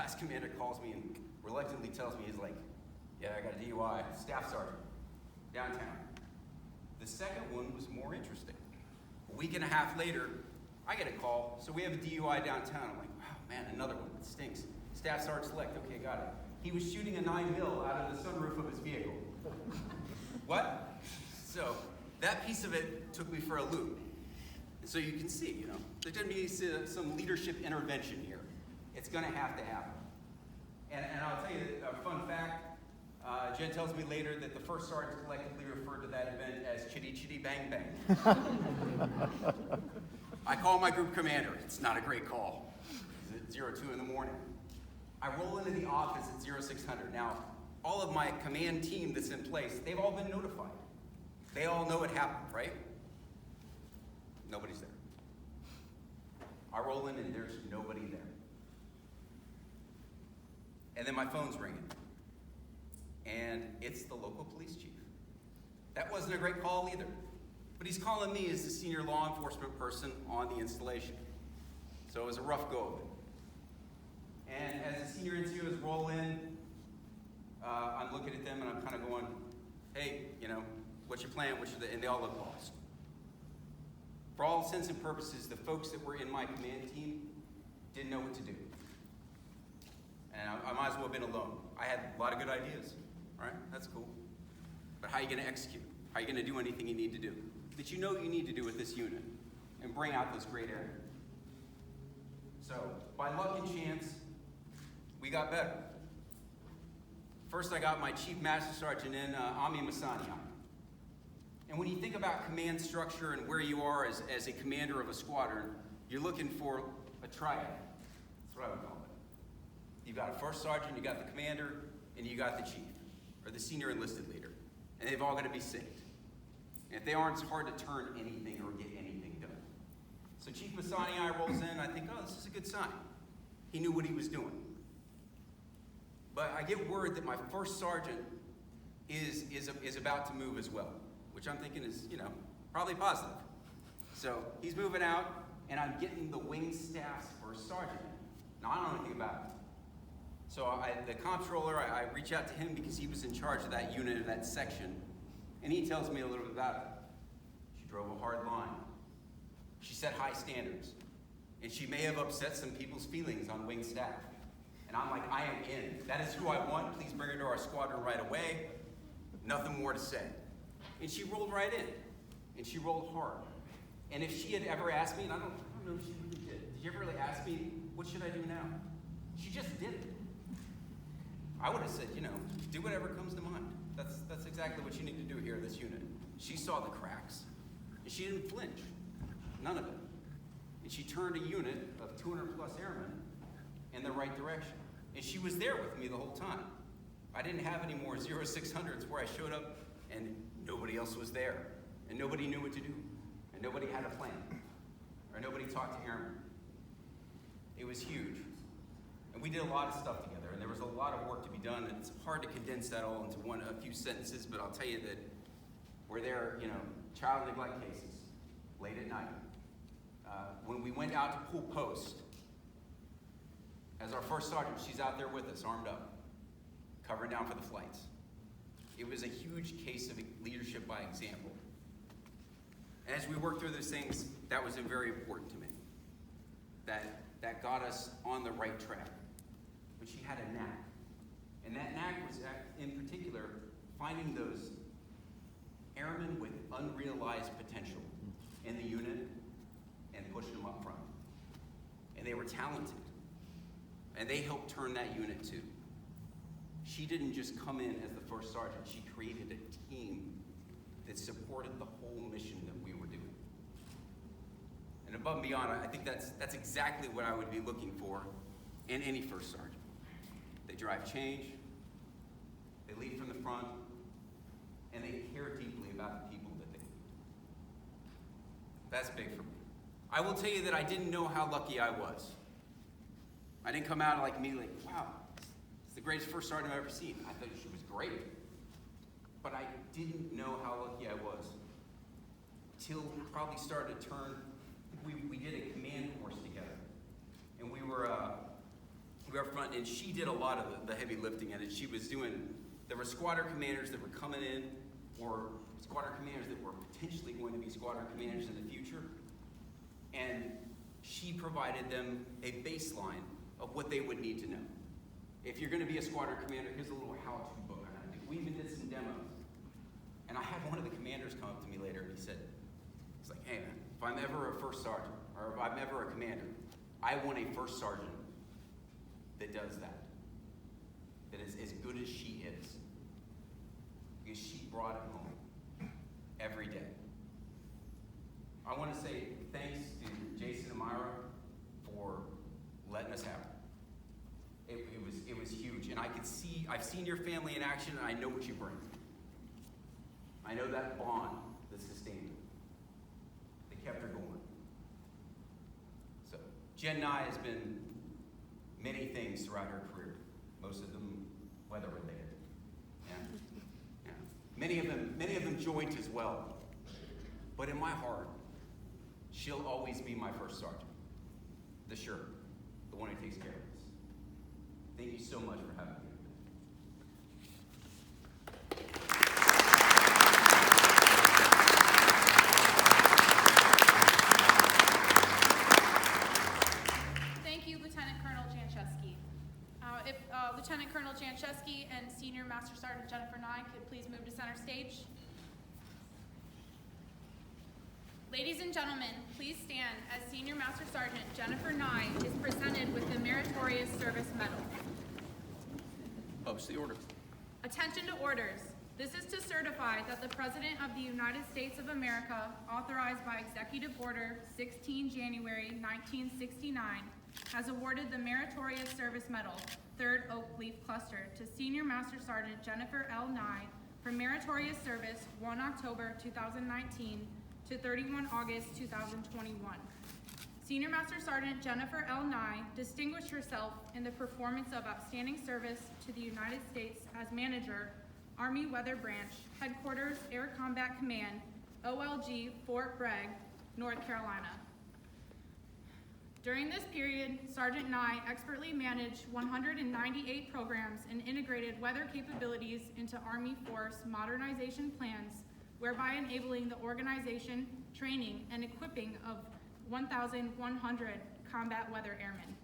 class commander calls me and reluctantly tells me, he's like, yeah, I got a DUI, staff sergeant, downtown. The second one was more interesting. A week and a half later, I get a call, so we have a DUI downtown. I'm like, wow, man, another one, it stinks. Staff sergeant select, okay, got it. He was shooting a 9mm out of the sunroof of his vehicle. What? So that piece of it took me for a loop. And so you can see, there's going to be some leadership intervention here. It's going to have to happen. And I'll tell you a fun fact. Jen tells me later that the first sergeants collectively referred to that event as Chitty Chitty Bang Bang. I call my group commander. It's not a great call. It's at 02 in the morning. I roll into the office at 0600. Now, all of my command team that's in place, they've all been notified. They all know it happened, right? Nobody's there. I roll in and there's nobody there. And then my phone's ringing. And it's the local police chief. That wasn't a great call either. But he's calling me as the senior law enforcement person on the installation. So it was a rough go of it. And as the senior NCOs roll in, I'm looking at them and I'm kind of going, hey, what's your plan? And they all look lost. For all intents and purposes, the folks that were in my command team didn't know what to do. And I might as well have been alone. I had a lot of good ideas, right? That's cool. But how are you going to execute? How are you going to do anything you need to do? That you know you need to do with this unit and bring out those great areas. So, by luck and chance, we got better. First, I got my Chief Master Sergeant in, Ami Masani. And when you think about command structure and where you are as a commander of a squadron, you're looking for a triad. That's what I would call it. You've got a first sergeant, you got the commander, and you got the chief, or the senior enlisted leader. And they've all got to be synced. And if they aren't, it's hard to turn anything or get anything done. So Chief Masani rolls in, I think, oh, this is a good sign. He knew what he was doing. But I get word that my first sergeant is about to move as well, which I'm thinking is, probably positive. So he's moving out, and I'm getting the wing staff's first sergeant. Now, I don't know anything about it. So the comptroller, I reach out to him because he was in charge of that unit, of that section, and he tells me a little bit about it. She drove a hard line. She set high standards, and she may have upset some people's feelings on wing staff. And I'm like, I am in. That is who I want. Please bring her to our squadron right away. Nothing more to say. And she rolled right in, and she rolled hard. And if she had ever asked me, and I don't know if she really did you ever really ask me, what should I do now? She just did it. I would have said, do whatever comes to mind. That's exactly what you need to do here in this unit. She saw the cracks, and she didn't flinch. None of it. And she turned a unit of 200 plus airmen in the right direction. And she was there with me the whole time. I didn't have any more 0600s where I showed up and nobody else was there. And nobody knew what to do. And nobody had a plan. Or nobody talked to airmen. It was huge. And we did a lot of stuff together. And there was a lot of work to be done. And it's hard to condense that all into a few sentences. But I'll tell you that we're there, child neglect cases, late at night. When we went out to Pool Post, as our first sergeant, she's out there with us, armed up, covering down for the flights. It was a huge case of leadership by example. And as we worked through those things, that was very important to me. That got us on the right track. But she had a knack. And that knack was, in particular, finding those airmen with unrealized potential in the unit and pushing them up front. And they were talented. And they helped turn that unit too. She didn't just come in as the first sergeant. She created a team that supported the whole mission that we were doing. And above and beyond, I think that's exactly what I would be looking for in any first sergeant. They drive change, they lead from the front, and they care deeply about the people that they lead. That's big for me. I will tell you that I didn't know how lucky I was. I didn't come out immediately, wow, it's the greatest first sergeant I've ever seen. I thought she was great. But I didn't know how lucky I was till probably started to turn. We did a command course together. And we were up front, and she did a lot of the heavy lifting in it. She was doing, there were squadron commanders that were coming in, or squadron commanders that were potentially going to be squadron commanders in the future, and she provided them a baseline of what they would need to know. If you're going to be a squadron commander, here's a little how-to book on how to do it. We even did some demos. And I had one of the commanders come up to me later, and he said, he's like, hey man, if I'm ever a first sergeant, or if I'm ever a commander, I want a first sergeant that does that is as good as she is. Because she brought it home every day. I want to say thanks to Jason and Myra for letting us have it. It was huge, and I've seen your family in action, and I know what you bring. I know that bond that sustained it, that kept her going. So, Jen Nuy has been many things throughout her career, most of them weather-related. Yeah. Many of them joint as well. But in my heart, she'll always be my first sergeant, the sure, the one who takes care of us. Thank you so much for having me. Thank you, Lieutenant Colonel Jancheski. If Lieutenant Colonel Jancheski and Senior Master Sergeant Jennifer Nuy could please move to center stage. Ladies and gentlemen, please stand as Senior Master Sergeant Jennifer Nuy is presented with the Meritorious Service Medal. Post the order. Attention to orders. This is to certify that the President of the United States of America, authorized by Executive Order 16 January 1969, has awarded the Meritorious Service Medal, 3rd Oak Leaf Cluster, to Senior Master Sergeant Jennifer L. Nuy for meritorious service 1 October 2019 to 31 August 2021. Senior Master Sergeant Jennifer L. Nuy distinguished herself in the performance of outstanding service to the United States as Manager, Army Weather Branch, Headquarters Air Combat Command, OLG, Fort Bragg, North Carolina. During this period, Sergeant Nuy expertly managed 198 programs and integrated weather capabilities into Army Force modernization plans, whereby enabling the organization, training, and equipping of 1,100 combat weather airmen.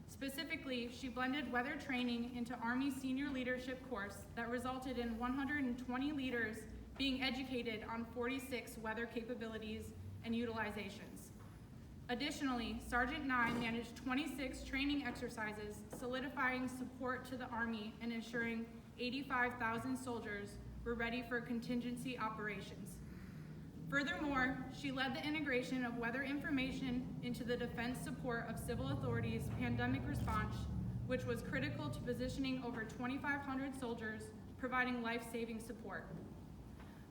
Specifically, she blended weather training into Army Senior Leadership course that resulted in 120 leaders being educated on 46 weather capabilities and utilizations. Additionally, Sergeant Nuy managed 26 training exercises, solidifying support to the Army and ensuring 85,000 soldiers were ready for contingency operations. Furthermore, she led the integration of weather information into the defense support of civil authorities' pandemic response, which was critical to positioning over 2,500 soldiers, providing life-saving support.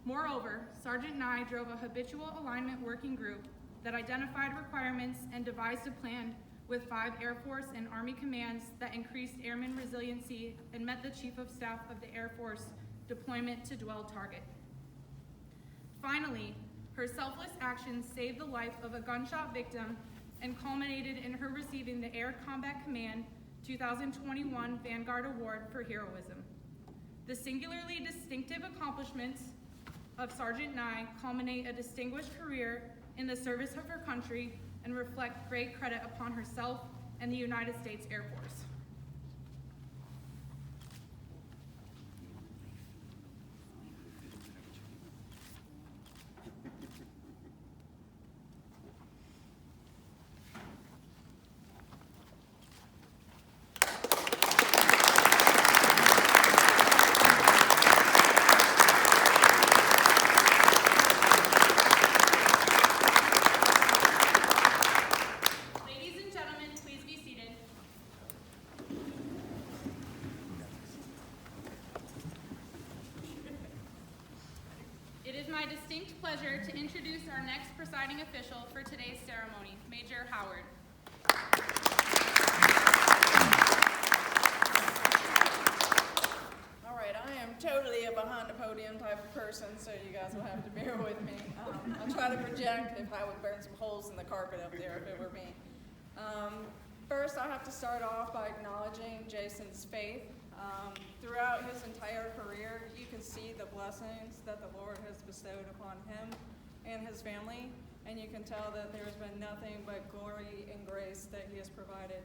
Moreover, Sergeant Nuy drove a habitual alignment working group that identified requirements and devised a plan with 5 Air Force and Army commands that increased airman resiliency and met the Chief of Staff of the Air Force deployment to dwell target. Finally, her selfless actions saved the life of a gunshot victim and culminated in her receiving the Air Combat Command 2021 Vanguard Award for heroism. The singularly distinctive accomplishments of Sergeant Nuy culminate a distinguished career in the service of her country and reflect great credit upon herself and the United States Air Force. Pleasure to introduce our next presiding official for today's ceremony, Major Howard. All right, I am totally a behind the podium type of person, so you guys will have to bear with me. I'll try to project if I would burn some holes in the carpet up there if it were me. First, I have to start off by acknowledging Jason's faith. Throughout his entire career, you can see the blessings that the Lord has bestowed upon him and his family, and you can tell that there's been nothing but glory and grace that he has provided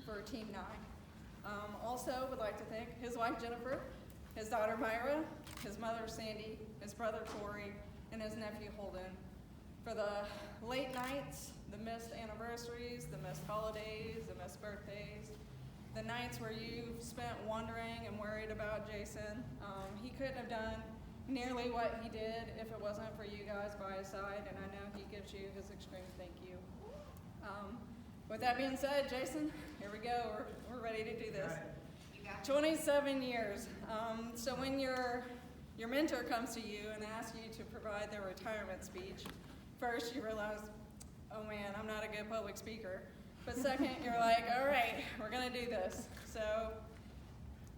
for Team Nuy. Also, would like to thank his wife Jennifer, his daughter Myra, his mother Sandy, his brother Corey, and his nephew Holden for the late nights, the missed anniversaries, the missed holidays, the missed birthdays, the nights where you spent wondering and worried about Jason. He couldn't have done nearly what he did if it wasn't for you guys by his side, and I know he gives you his extreme thank you. With that being said, Jason, here we go. We're ready to do this. 27 years. So when your mentor comes to you and asks you to provide their retirement speech, first you realize, oh man, I'm not a good public speaker. But second, you're like, all right, we're gonna do this. So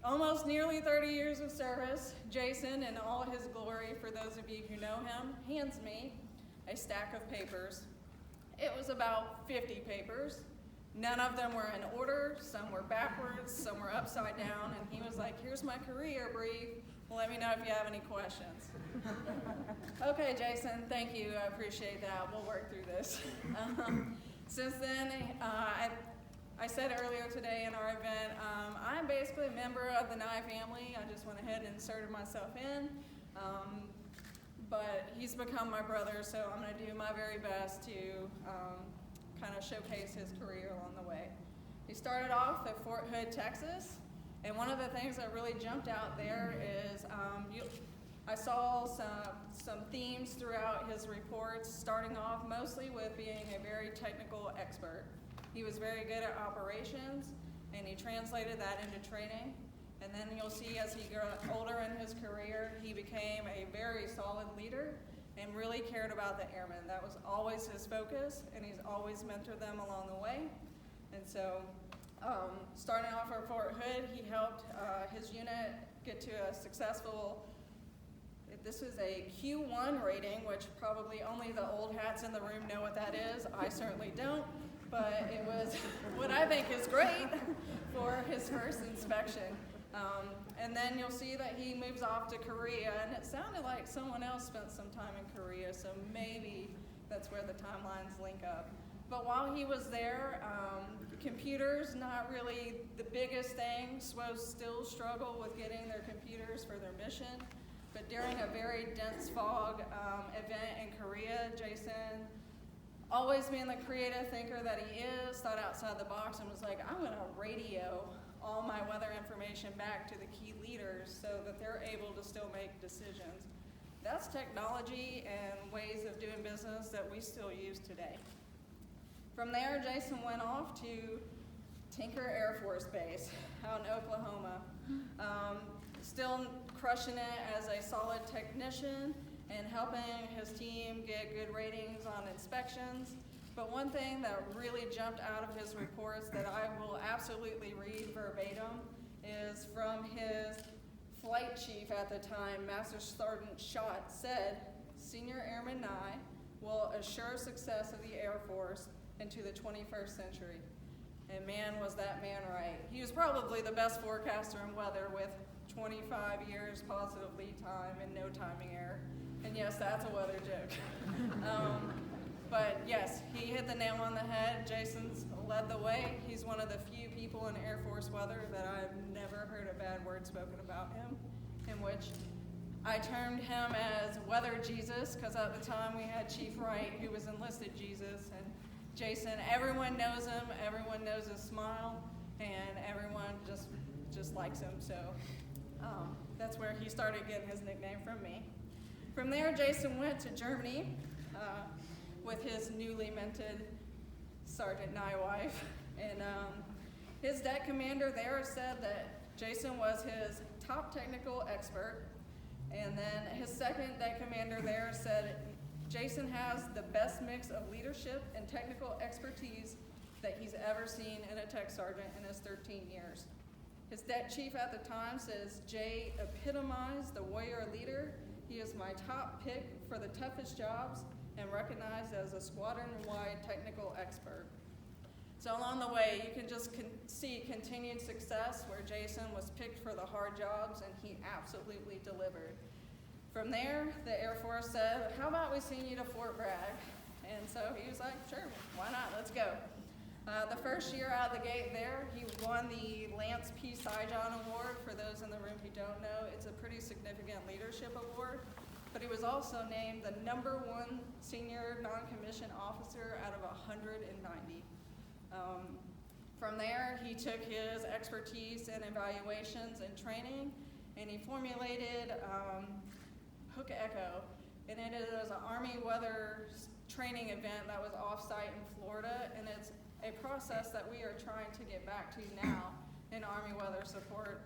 almost nearly 30 years of service, Jason, in all his glory, for those of you who know him, hands me a stack of papers. It was about 50 papers. None of them were in order. Some were backwards, some were upside down. And he was like, here's my career brief. Let me know if you have any questions. Okay, Jason, thank you. I appreciate that. We'll work through this. Since then, I said earlier today in our event, I'm basically a member of the Nuy family. I just went ahead and inserted myself in. But he's become my brother, so I'm going to do my very best to kind of showcase his career along the way. He started off at Fort Hood, Texas, and one of the things that really jumped out there is I saw some themes throughout his reports, starting off mostly with being a very technical expert. He was very good at operations, and he translated that into training. And then you'll see as he got older in his career, he became a very solid leader and really cared about the airmen. That was always his focus, and he's always mentored them along the way. And so, starting off at Fort Hood, he helped his unit get to a successful, this is a Q1 rating, which probably only the old hats in the room know what that is. I certainly don't, but it was what I think is great for his first inspection. And then you'll see that he moves off to Korea, and it sounded like someone else spent some time in Korea, so maybe that's where the timelines link up. But while he was there, computers, not really the biggest thing. SWOs still struggle with getting their computers for their mission. But during a very dense fog event in Korea, Jason, always being the creative thinker that he is, thought outside the box and was like, I'm going to radio all my weather information back to the key leaders so that they're able to still make decisions. That's technology and ways of doing business that we still use today. From there, Jason went off to Tinker Air Force Base out in Oklahoma. Still crushing it as a solid technician and helping his team get good ratings on inspections. But one thing that really jumped out of his reports that I will absolutely read verbatim is from his flight chief at the time, Master Sergeant Schott, said, Senior Airman Nuy will assure success of the Air Force into the 21st century. And man, was that man right. He was probably the best forecaster in weather with 25 years positive lead time and no timing error. And yes, that's a weather joke. But yes, he hit the nail on the head. Jason's led the way. He's one of the few people in Air Force weather that I've never heard a bad word spoken about him, in which I termed him as Weather Jesus, because at the time we had Chief Wright, who was enlisted Jesus, and Jason, everyone knows him, everyone knows his smile, and everyone just likes him. So that's where he started getting his nickname from me. From there, Jason went to Germany with his newly minted Sergeant Nuy wife. And his deck commander there said that Jason was his top technical expert. And then his second deck commander there said Jason has the best mix of leadership and technical expertise that he's ever seen in a tech sergeant in his 13 years. His deck chief at the time says Jay epitomized the warrior leader. He is my top pick for the toughest jobs and recognized as a squadron-wide technical expert. So along the way, you can just see continued success where Jason was picked for the hard jobs and he absolutely delivered. From there, the Air Force said, how about we send you to Fort Bragg? And so he was like, sure, why not, let's go. The first year out of the gate there, he won the Lance P. Saigon Award. For those in the room who don't know, it's a pretty significant leadership award. But he was also named the #1 senior non-commissioned officer out of 190. From there, he took his expertise in evaluations and training, and he formulated Hook Echo, and it is an Army weather training event that was off-site in Florida, and it's a process that we are trying to get back to now in Army weather support.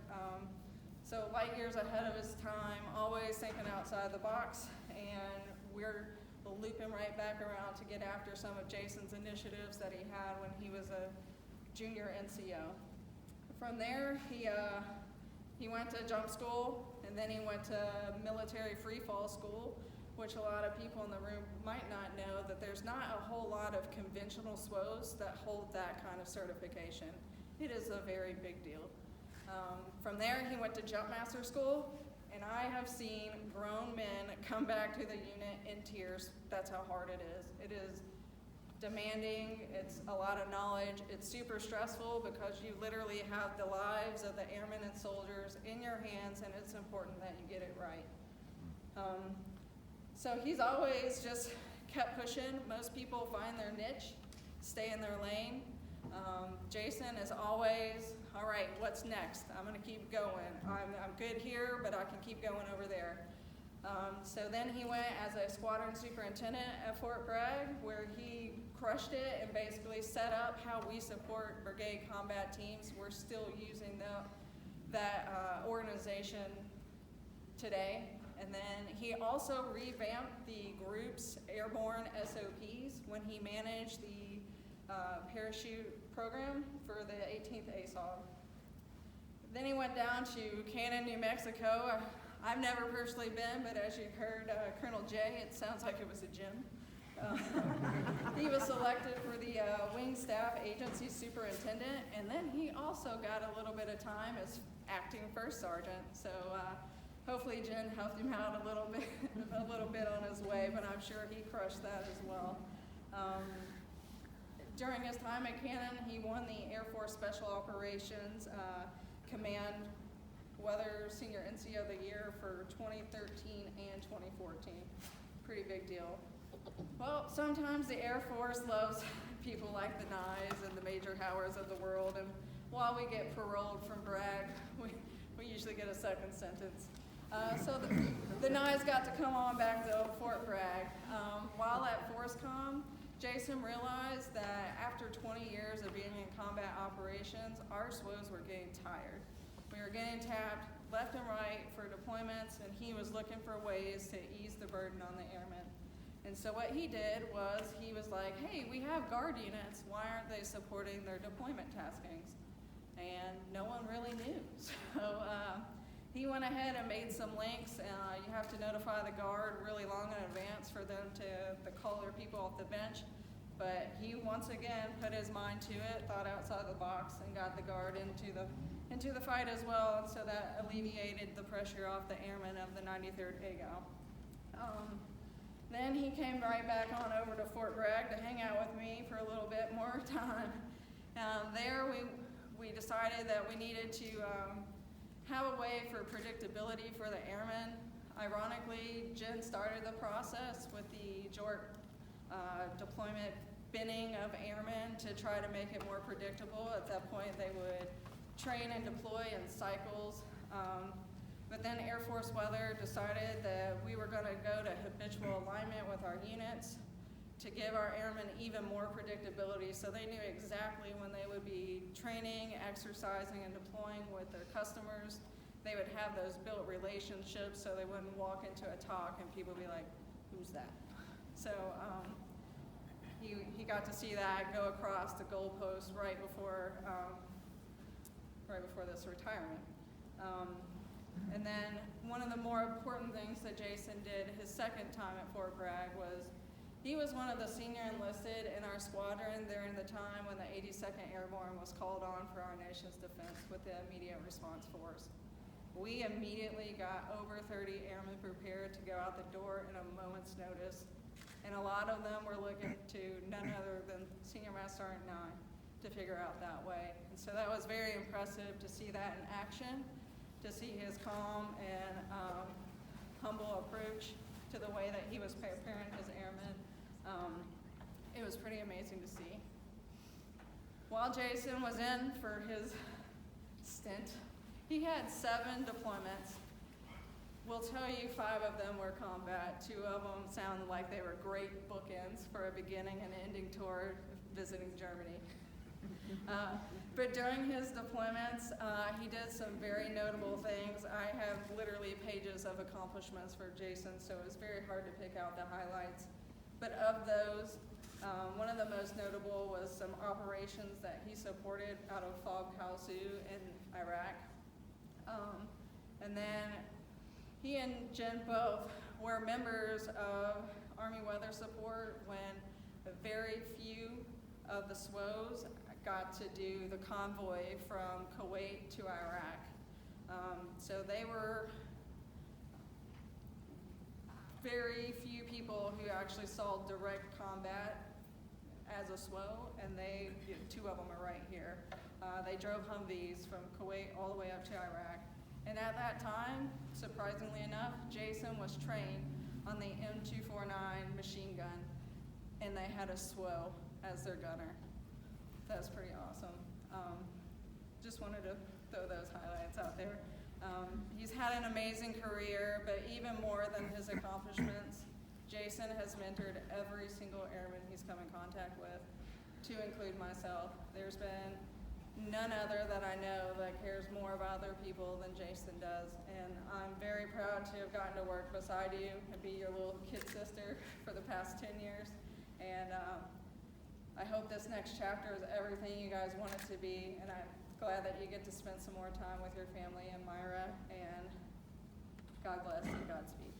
So light years ahead of his time, always thinking outside the box, and we're looping right back around to get after some of Jason's initiatives that he had when he was a junior NCO. From there, he went to jump school, and then he went to military free fall school, which a lot of people in the room might not know that there's not a whole lot of conventional SWOs that hold that kind of certification. It is a very big deal. From there, he went to jump master school, and I have seen grown men come back to the unit in tears. That's how hard it is. It is demanding, it's a lot of knowledge, it's super stressful because you literally have the lives of the airmen and soldiers in your hands, and it's important that you get it right. So he's always just kept pushing. Most people find their niche, stay in their lane. Jason is always, all right, what's next? I'm gonna keep going. I'm good here, but I can keep going over there. So then he went as a squadron superintendent at Fort Bragg, where he crushed it and basically set up how we support brigade combat teams. We're still using that organization today. And then he also revamped the group's airborne SOPs when he managed the parachute program for the 18th ASOG. Then he went down to Cannon, New Mexico. I've never personally been, but as you heard Colonel Jay, it sounds like it was a gym. He was selected for the Wing Staff Agency Superintendent, and then he also got a little bit of time as acting first sergeant. So hopefully Jen helped him out a little bit on his way, but I'm sure he crushed that as well. During his time at Cannon, he won the Air Force Special Operations Command Weather Senior NCO of the Year for 2013 and 2014. Pretty big deal. Well, sometimes the Air Force loves people like the Nuys and the Major Howards of the world, and while we get paroled from Bragg, we usually get a second sentence. So the Nuys got to come on back to Fort Bragg. While at FORSCOM, Jason realized that after 20 years of being in combat operations, our SWOs were getting tired. We were getting tapped left and right for deployments, and he was looking for ways to ease the burden on the airmen. And so what he did was, he was like, hey, we have guard units, why aren't they supporting their deployment taskings? And no one really knew. So he went ahead and made some links. You have to notify the guard really long in advance for them to call their people off the bench. But he once again put his mind to it, thought outside the box, and got the guard into the fight as well. And so that alleviated the pressure off the airmen of the 93rd AGAL. Then he came right back on over to Fort Bragg to hang out with me for a little bit more time. There we decided that we needed to have a way for predictability for the airmen. Ironically, Jen started the process with the JORC deployment binning of airmen to try to make it more predictable. At that point, they would train and deploy in cycles. But then Air Force Weather decided that we were gonna go to habitual alignment with our units to give our airmen even more predictability, so they knew exactly when they would be training, exercising, and deploying with their customers. They would have those built relationships, so they wouldn't walk into a talk and people would be like, who's that? So he got to see that go across the goalpost right before this retirement. And then one of the more important things that Jason did his second time at Fort Bragg was He was one of the senior enlisted in our squadron during the time when the 82nd Airborne was called on for our nation's defense with the immediate response force. We immediately got over 30 airmen prepared to go out the door in a moment's notice, and a lot of them were looking to none other than Senior Master Sergeant Nuy to figure out that way. And so that was very impressive to see that in action, to see his calm and humble approach to the way that he was preparing his airmen. It was pretty amazing to see. While Jason was in for his stint, he had 7 deployments. We'll tell you 5 of them were combat. 2 of them sounded like they were great bookends for a beginning and ending tour visiting Germany. But during his deployments, he did some very notable things. I have literally pages of accomplishments for Jason, so it was very hard to pick out the highlights. But of those, one of the most notable was some operations that he supported out of Fog Kalsu in Iraq. And then he and Jen both were members of Army Weather Support when very few of the SWOs got to do the convoy from Kuwait to Iraq. So they were very few people who actually saw direct combat as a SWO, and 2 of them are right here. They drove Humvees from Kuwait all the way up to Iraq. And at that time, surprisingly enough, Jason was trained on the M249 machine gun, and they had a SWO as their gunner. That's pretty awesome. Just wanted to throw those highlights out there. He's had an amazing career, but even more than his accomplishments, Jason has mentored every single airman he's come in contact with, to include myself. There's been none other that I know that cares more about other people than Jason does, and I'm very proud to have gotten to work beside you and be your little kid sister for the past 10 years. And I hope this next chapter is everything you guys want it to be, and I'm glad that you get to spend some more time with your family in Myra, and God bless and Godspeed.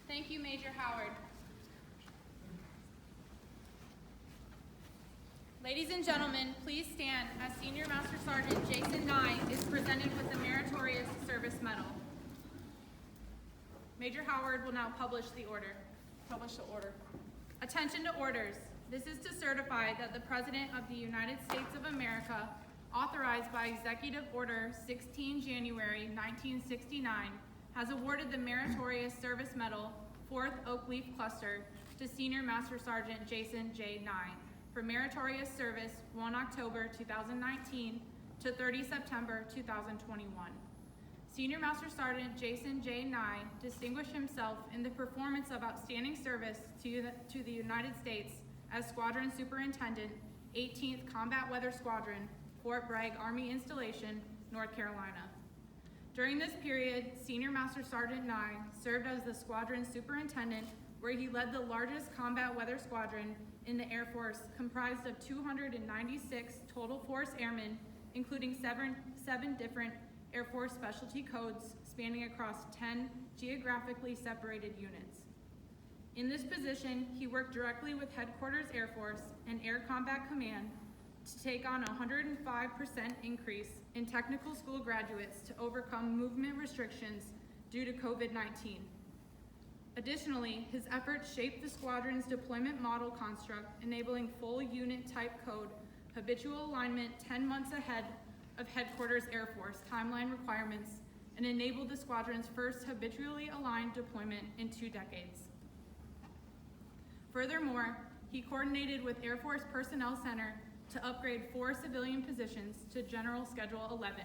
Thank you, Major Howard. Ladies and gentlemen, please stand as Senior Master Sergeant Jason Nuy is presented with the Meritorious Service Medal. Major Howard will now publish the order. Publish the order. Attention to orders. This is to certify that the President of the United States of America, authorized by Executive Order 16 January 1969, has awarded the Meritorious Service Medal, 4th Oak Leaf Cluster, to Senior Master Sergeant Jason J. Nuy for meritorious service 1 October 2019 to 30 September 2021. Senior Master Sergeant Jason J. Nuy distinguished himself in the performance of outstanding service to the United States as Squadron Superintendent, 18th Combat Weather Squadron, Fort Bragg Army Installation, North Carolina. During this period, Senior Master Sergeant Nuy served as the Squadron Superintendent, where he led the largest combat weather squadron in the Air Force, comprised of 296 total force airmen, including seven different Air Force specialty codes spanning across 10 geographically separated units. In this position, he worked directly with Headquarters Air Force and Air Combat Command to take on a 105% increase in technical school graduates to overcome movement restrictions due to COVID-19. Additionally, his efforts shaped the squadron's deployment model construct, enabling full unit type code, habitual alignment 10 months ahead of Headquarters Air Force timeline requirements, and enabled the squadron's first habitually aligned deployment in 2 decades. Furthermore, he coordinated with Air Force Personnel Center to upgrade 4 civilian positions to General Schedule 11.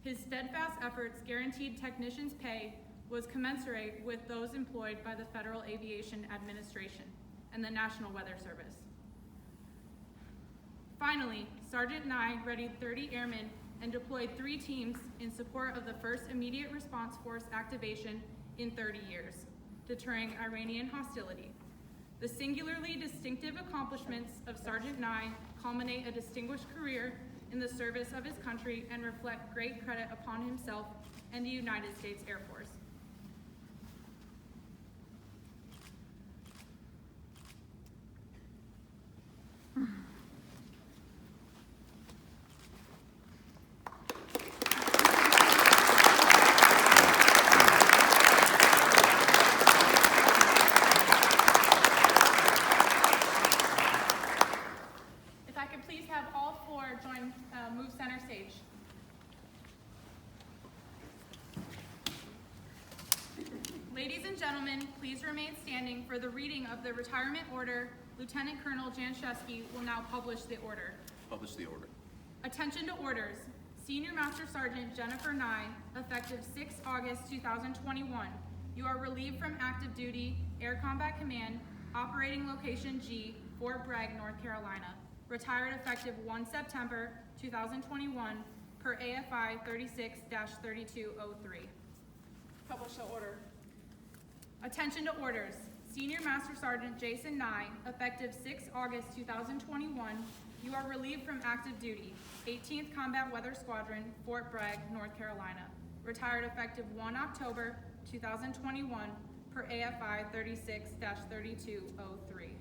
His steadfast efforts guaranteed technicians' pay was commensurate with those employed by the Federal Aviation Administration and the National Weather Service. Finally, Sergeant Nuy readied 30 airmen and deployed 3 teams in support of the first immediate response force activation in 30 years, deterring Iranian hostility. The singularly distinctive accomplishments of Sergeant Nuy culminate a distinguished career in the service of his country and reflect great credit upon himself and the United States Air Force. If I could please have all four move center stage. Ladies and gentlemen, please remain standing for the reading of the retirement order. Lieutenant Colonel Janszewski will now publish the order. Publish the order. Attention to orders. Senior Master Sergeant Jennifer Nuy, effective 6 August 2021. You are relieved from active duty, Air Combat Command, Operating Location G, Fort Bragg, North Carolina. Retired effective 1 September 2021 per AFI 36-3203. Publish the order. Attention to orders. Senior Master Sergeant Jason Nuy, effective 6 August 2021, you are relieved from active duty, 18th Combat Weather Squadron, Fort Bragg, North Carolina. Retired effective 1 October 2021 per AFI 36-3203.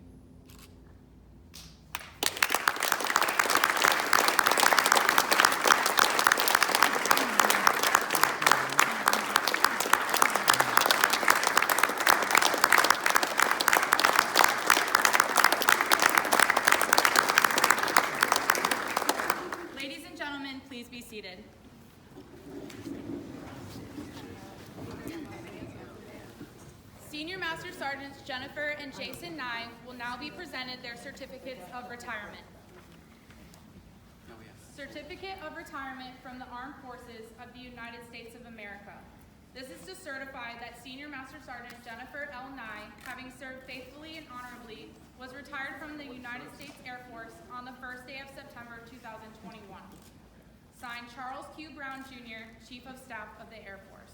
Ladies and gentlemen, please be seated. Senior Master Sergeants Jennifer and Jason Nuy will now be presented their certificates of retirement. Certificate of Retirement from the Armed Forces of the United States of America. This is to certify that Senior Master Sergeant Jennifer L. Nuy, having served faithfully and honorably, was retired from the United States Air Force on the first day of September 2021. Signed, Charles Q. Brown, Jr., Chief of Staff of the Air Force.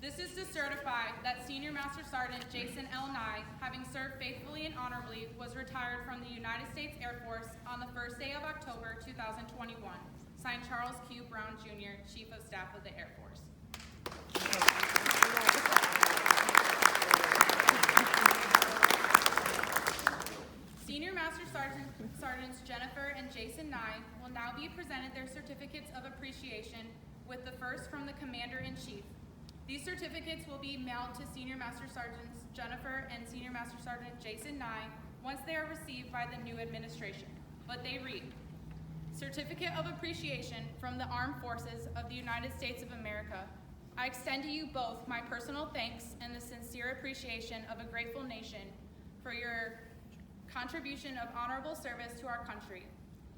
This is to certify that Senior Master Sergeant Jason L. Nuy, having served faithfully and honorably, was retired from the United States Air Force on the first day of October 2021. Signed, Charles Q. Brown, Jr., Chief of Staff of the Air Force. Senior Master Sergeants Jennifer and Jason Nuy will now be presented their certificates of appreciation, with the first from the Commander-in-Chief. These certificates will be mailed to Senior Master Sergeants Jennifer and Senior Master Sergeant Jason Nuy once they are received by the new administration. But they read, Certificate of Appreciation from the Armed Forces of the United States of America. I extend to you both my personal thanks and the sincere appreciation of a grateful nation for your contribution of honorable service to our country.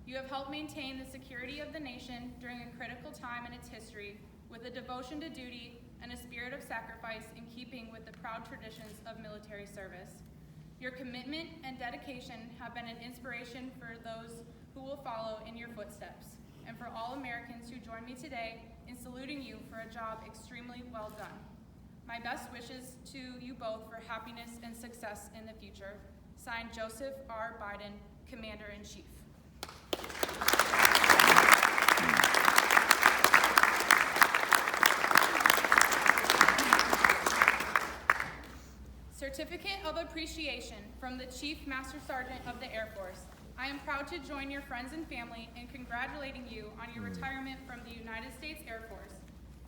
You have helped maintain the security of the nation during a critical time in its history with a devotion to duty and a spirit of sacrifice in keeping with the proud traditions of military service. Your commitment and dedication have been an inspiration for those who will follow in your footsteps, and for all Americans who join me today in saluting you for a job extremely well done. My best wishes to you both for happiness and success in the future. Signed, Joseph R. Biden, Commander-in-Chief. Certificate of Appreciation from the Chief Master Sergeant of the Air Force. I am proud to join your friends and family in congratulating you on your retirement from the United States Air Force.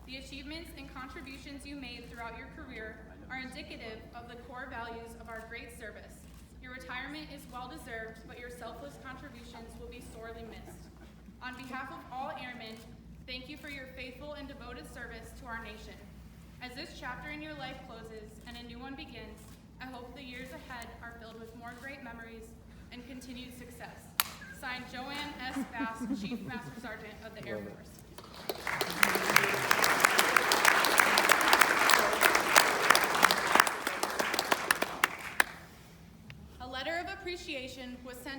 The achievements and contributions you made throughout your career are indicative of the core values of our great service. Your retirement is well-deserved, but your selfless contributions will be sorely missed. On behalf of all airmen, thank you for your faithful and devoted service to our nation. As this chapter in your life closes and a new one begins, I hope the years ahead are filled with more great memories and continued success. Signed, Joanne S. Bass, Chief Master Sergeant of the Air Force.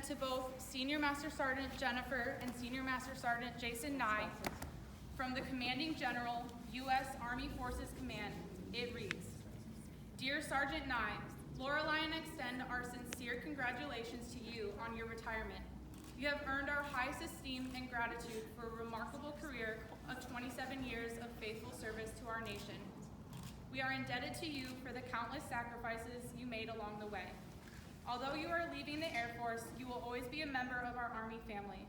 present to both Senior Master Sergeant Jennifer and Senior Master Sergeant Jason Nuy from the Commanding General, U.S. Army Forces Command. It reads, Dear Sergeant Nuy, Lorelei and I extend our sincere congratulations to you on your retirement. You have earned our highest esteem and gratitude for a remarkable career of 27 years of faithful service to our nation. We are indebted to you for the countless sacrifices you made along the way. Although you are leaving the Air Force, you will always be a member of our Army family.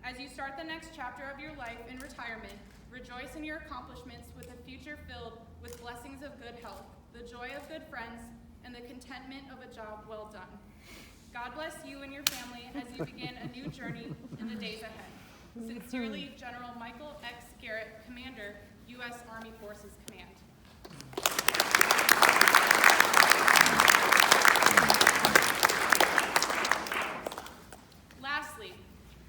As you start the next chapter of your life in retirement, rejoice in your accomplishments with a future filled with blessings of good health, the joy of good friends, and the contentment of a job well done. God bless you and your family as you begin a new journey in the days ahead. Sincerely, General Michael X. Garrett, Commander, U.S. Army Forces Command. Lastly,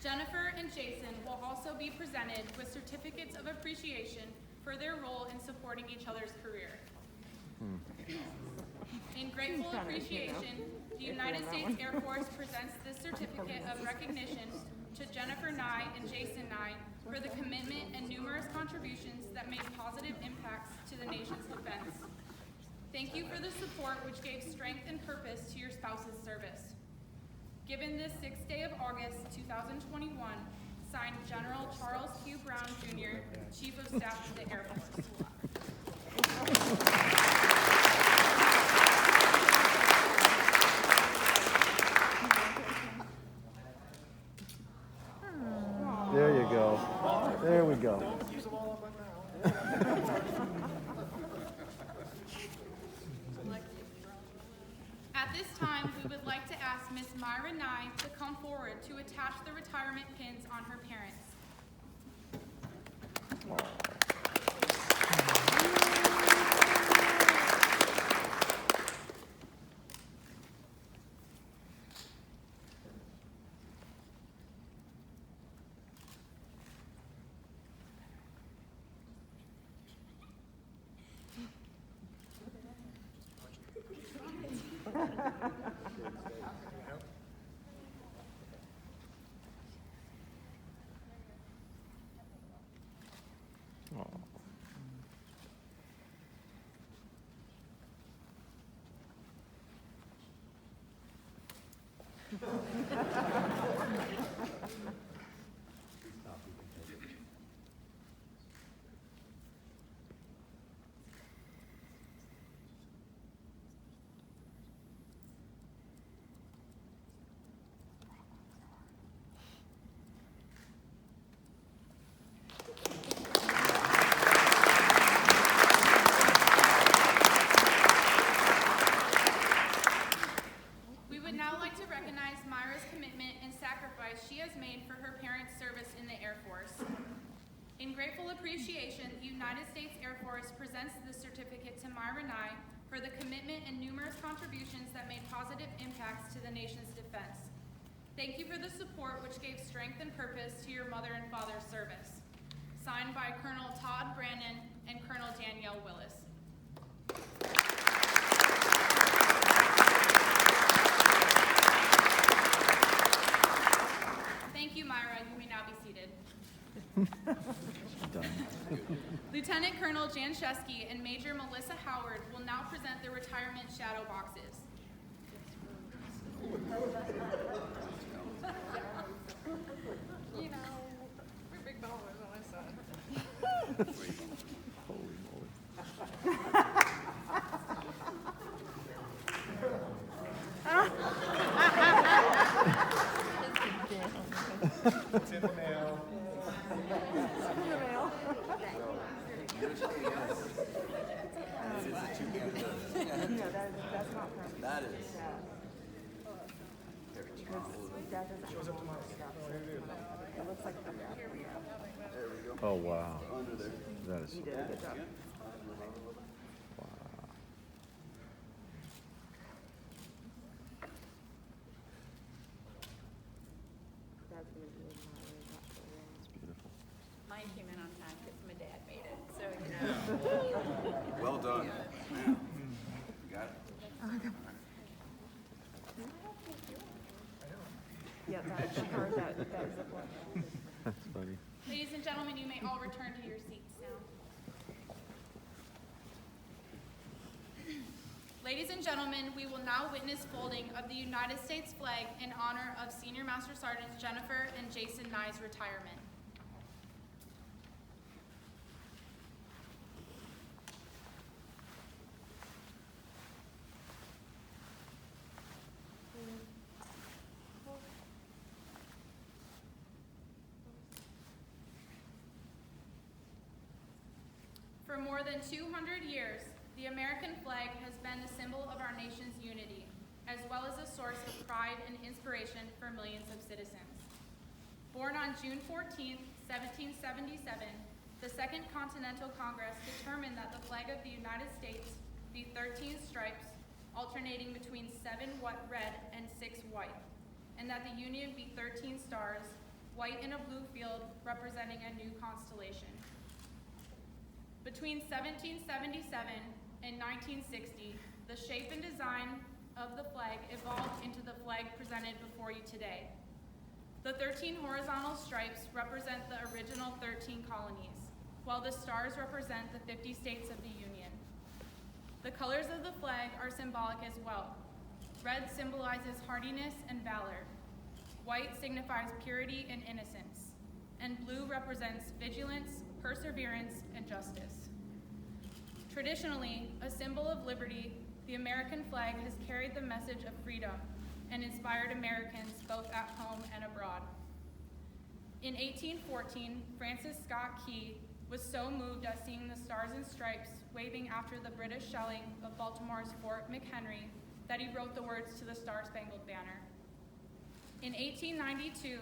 Jennifer and Jason will also be presented with certificates of appreciation for their role in supporting each other's career. In grateful appreciation, the United States Air Force presents this certificate of recognition to Jennifer Nuy and Jason Nuy for the commitment and numerous contributions that made positive impacts to the nation's defense. Thank you for the support which gave strength and purpose to your spouse's service. Given this 6th day of August, 2021, signed General Charles Q. Brown, Jr., Chief of Staff to the Air Force. There you go. There we go. At this time, we would like to ask Ms. Myra Nuy to come forward to attach the retirement pins on her parents. In grateful appreciation, the United States Air Force presents this certificate to Myra Nuy for the commitment and numerous contributions that made positive impacts to the nation's defense. Thank you for the support which gave strength and purpose to your mother and father's service. Signed by Colonel Todd Brannon and Colonel Danielle Willis. Thank you, Myra. You may now be seated. Done. Lieutenant Colonel Jan Shesky and Major Melissa Howard will now present their retirement shadow boxes. You know, we're big ballers on this side. Holy moly. Tip mail. That is. Shows up tomorrow. Oh, wow. Under there. That is. Wow. It's beautiful. Mine came in on time because my dad made it, so you know. Well done. You got it? That's funny. Ladies and gentlemen, you may all return to your seats now. Ladies and gentlemen, we will now witness folding of the United States flag in honor of Senior Master Sergeants Jennifer and Jason Nuy's retirement. For more than 200 years, the American flag has been the symbol of our nation's unity, as well as a source of pride and inspiration for millions of citizens. Born on June 14, 1777, the Second Continental Congress determined that the flag of the United States be 13 stripes, alternating between 7 red and 6 white, and that the Union be 13 stars, white in a blue field representing a new constellation. Between 1777 and 1960, the shape and design of the flag evolved into the flag presented before you today. The 13 horizontal stripes represent the original 13 colonies, while the stars represent the 50 states of the Union. The colors of the flag are symbolic as well. Red symbolizes hardiness and valor. White signifies purity and innocence, and blue represents vigilance, perseverance, and justice. Traditionally, a symbol of liberty, the American flag has carried the message of freedom and inspired Americans both at home and abroad. In 1814, Francis Scott Key was so moved at seeing the stars and stripes waving after the British shelling of Baltimore's Fort McHenry that he wrote the words to the Star-Spangled Banner. In 1892,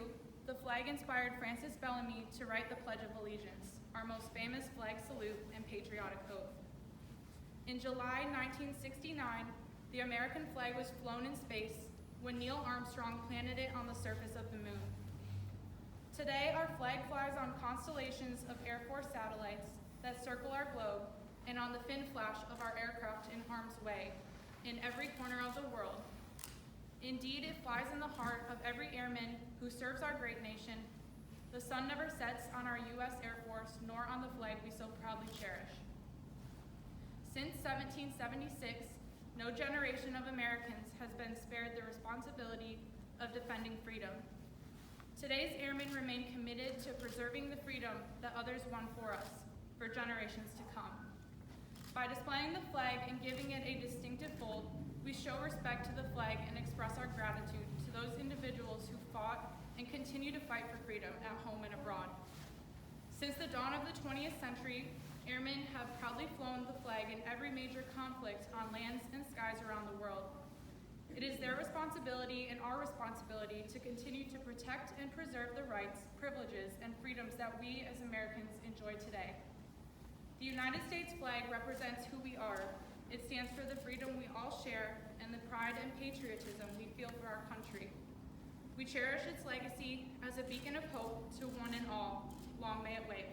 the flag inspired Francis Bellamy to write the Pledge of Allegiance, our most famous flag salute and patriotic oath. In July 1969, the American flag was flown in space when Neil Armstrong planted it on the surface of the moon. Today, our flag flies on constellations of Air Force satellites that circle our globe and on the fin flash of our aircraft in harm's way in every corner of the world. Indeed, it flies in the heart of every airman who serves our great nation. The sun never sets on our U.S. Air Force nor on the flag we so proudly cherish. Since 1776, no generation of Americans has been spared the responsibility of defending freedom. Today's airmen remain committed to preserving the freedom that others won for us, for generations to come. By displaying the flag and giving it a distinctive fold, we show respect to the flag and express our gratitude to those individuals who fought and continue to fight for freedom at home and abroad. Since the dawn of the 20th century, airmen have proudly flown the flag in every major conflict on lands and skies around the world. It is their responsibility and our responsibility to continue to protect and preserve the rights, privileges, and freedoms that we as Americans enjoy today. The United States flag represents who we are. It stands for the freedom we all share and the pride and patriotism we feel for our country. We cherish its legacy as a beacon of hope to one and all. Long may it wave.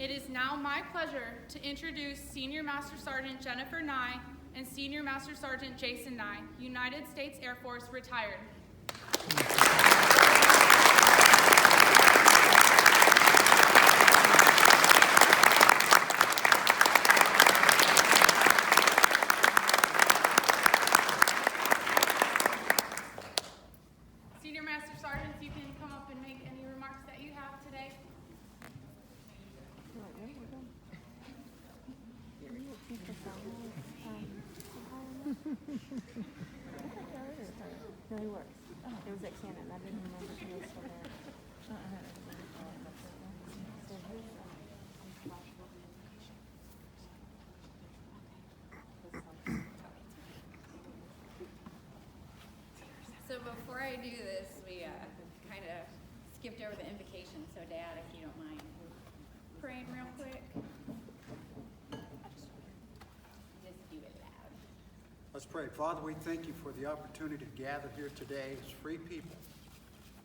It is now my pleasure to introduce Senior Master Sergeant Jennifer Nuy and Senior Master Sergeant Jason Nuy, United States Air Force, retired. Senior Master Sergeants, you can come up and make any remarks that you have today. No, he works. It was at Canon. I didn't remember if he was still there. So before I do this, we kind of skipped over the invocation, so Dad, if you don't mind, praying real quick. Just do it loud. Let's pray. Father, we thank you for the opportunity to gather here today as free people.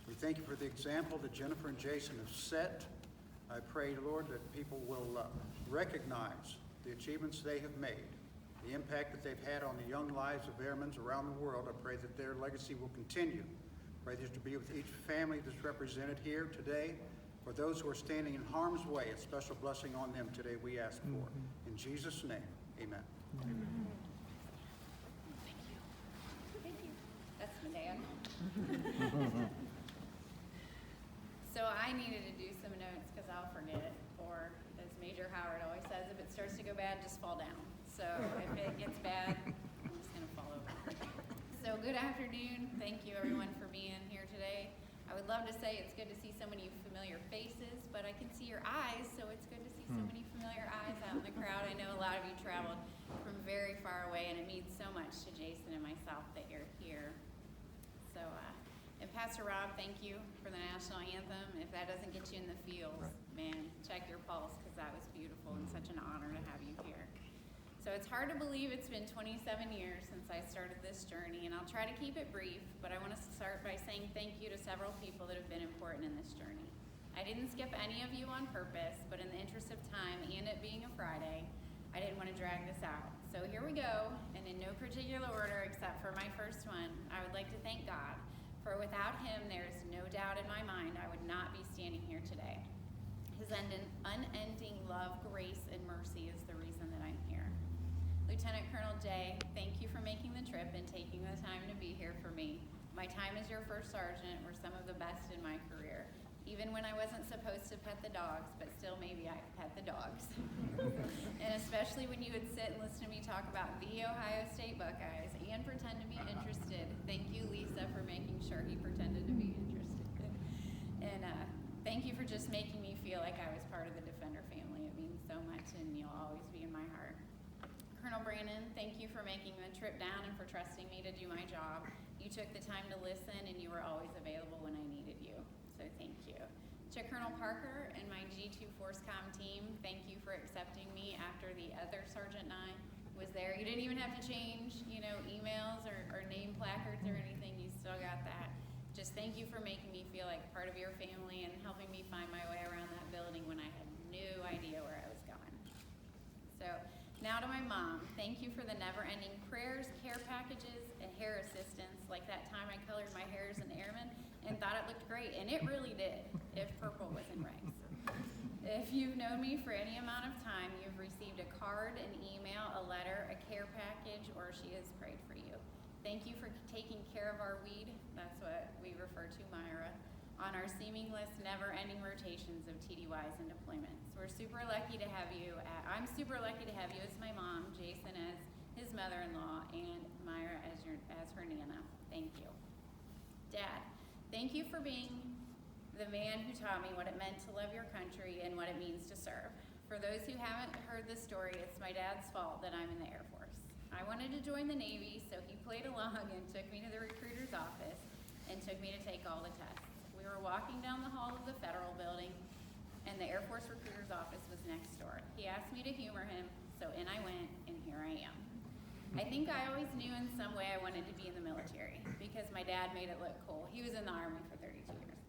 We thank you for the example that Jennifer and Jason have set. I pray, Lord, that people will recognize the achievements they have made, the impact that they've had on the young lives of airmen around the world. I pray that their legacy will continue. I pray that to be with each family that's represented here today. For those who are standing in harm's way, a special blessing on them today we ask for. In Jesus' name, amen. Thank you. That's my dad. So I needed to do some notes because I'll forget, or as Major Howard always says, if it starts to go bad, just fall down. So if it gets bad, I'm just gonna fall over. So good afternoon. Thank you everyone for being here today. I would love to say it's good to see so many familiar faces, but I can see your eyes, so it's good to see so many familiar eyes out in the crowd. I know a lot of you traveled from very far away, and it means so much to Jason and myself that you're here. So, and Pastor Rob, thank you for the national anthem. If that doesn't get you in the fields, man, check your pulse, because that was beautiful and such an honor to have you here. So it's hard to believe it's been 27 years since I started this journey, and I'll try to keep it brief, but I want to start by saying thank you to several people that have been important in this journey. I didn't skip any of you on purpose, but in the interest of time and it being a Friday, I didn't want to drag this out. So here we go, and in no particular order except for my first one, I would like to thank God, for without him, there is no doubt in my mind I would not be standing here today. His unending love, grace, and mercy is the reason that I'm here. Lieutenant Colonel Jay, thank you for making the trip and taking the time to be here for me. My time as your first sergeant were some of the best in my career. Even when I wasn't supposed to pet the dogs, but still maybe I pet the dogs. And especially when you would sit and listen to me talk about the Ohio State Buckeyes and pretend to be interested. Thank you, Lisa, for making sure he pretended to be interested. And thank you for just making me feel like I was part of the Defender family. It means so much, and you'll always be in my heart. Colonel Brandon, thank you for making the trip down and for trusting me to do my job. You took the time to listen, and you were always available when I needed you. So thank you. To Colonel Parker and my G2 ForceCom team, thank you for accepting me after the other Sergeant Nuy was there. You didn't even have to change, emails or name placards or anything. You still got that. Just thank you for making me feel like part of your family and helping me find my way around that building when I had no idea where I was going. So now to my mom, thank you for the never-ending prayers, care packages, and hair assistance, like that time I colored my hair as an airman and thought it looked great, and it really did, if purple was in ranks. If you've known me for any amount of time, you've received a card, an email, a letter, a care package, or she has prayed for you. Thank you for taking care of our weed, that's what we refer to Myra, on our seamless, never-ending rotations of TDYs and deployments. We're super lucky to have you. I'm super lucky to have you as my mom, Jason as his mother-in-law, and Myra as her Nana. Thank you. Dad, thank you for being the man who taught me what it meant to love your country and what it means to serve. For those who haven't heard the story, it's my dad's fault that I'm in the Air Force. I wanted to join the Navy, so he played along and took me to the recruiter's office and took me to take all the tests. We were walking down the hall of the Federal Building, and the Air Force recruiter's office was next door. He asked me to humor him, so in I went, and here I am. I think I always knew in some way I wanted to be in the military because my dad made it look cool. He was in the Army for 32 years.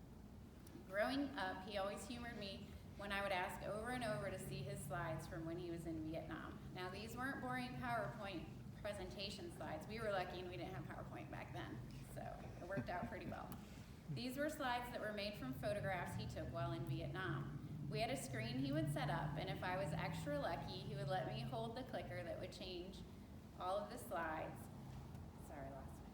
Growing up, he always humored me when I would ask over and over to see his slides from when he was in Vietnam. Now, these weren't boring PowerPoint presentation slides. We were lucky and we didn't have PowerPoint back then, so it worked out pretty well. These were slides that were made from photographs he took while in Vietnam. We had a screen he would set up, and if I was extra lucky, he would let me hold the clicker that would change all of the slides. Sorry, I lost my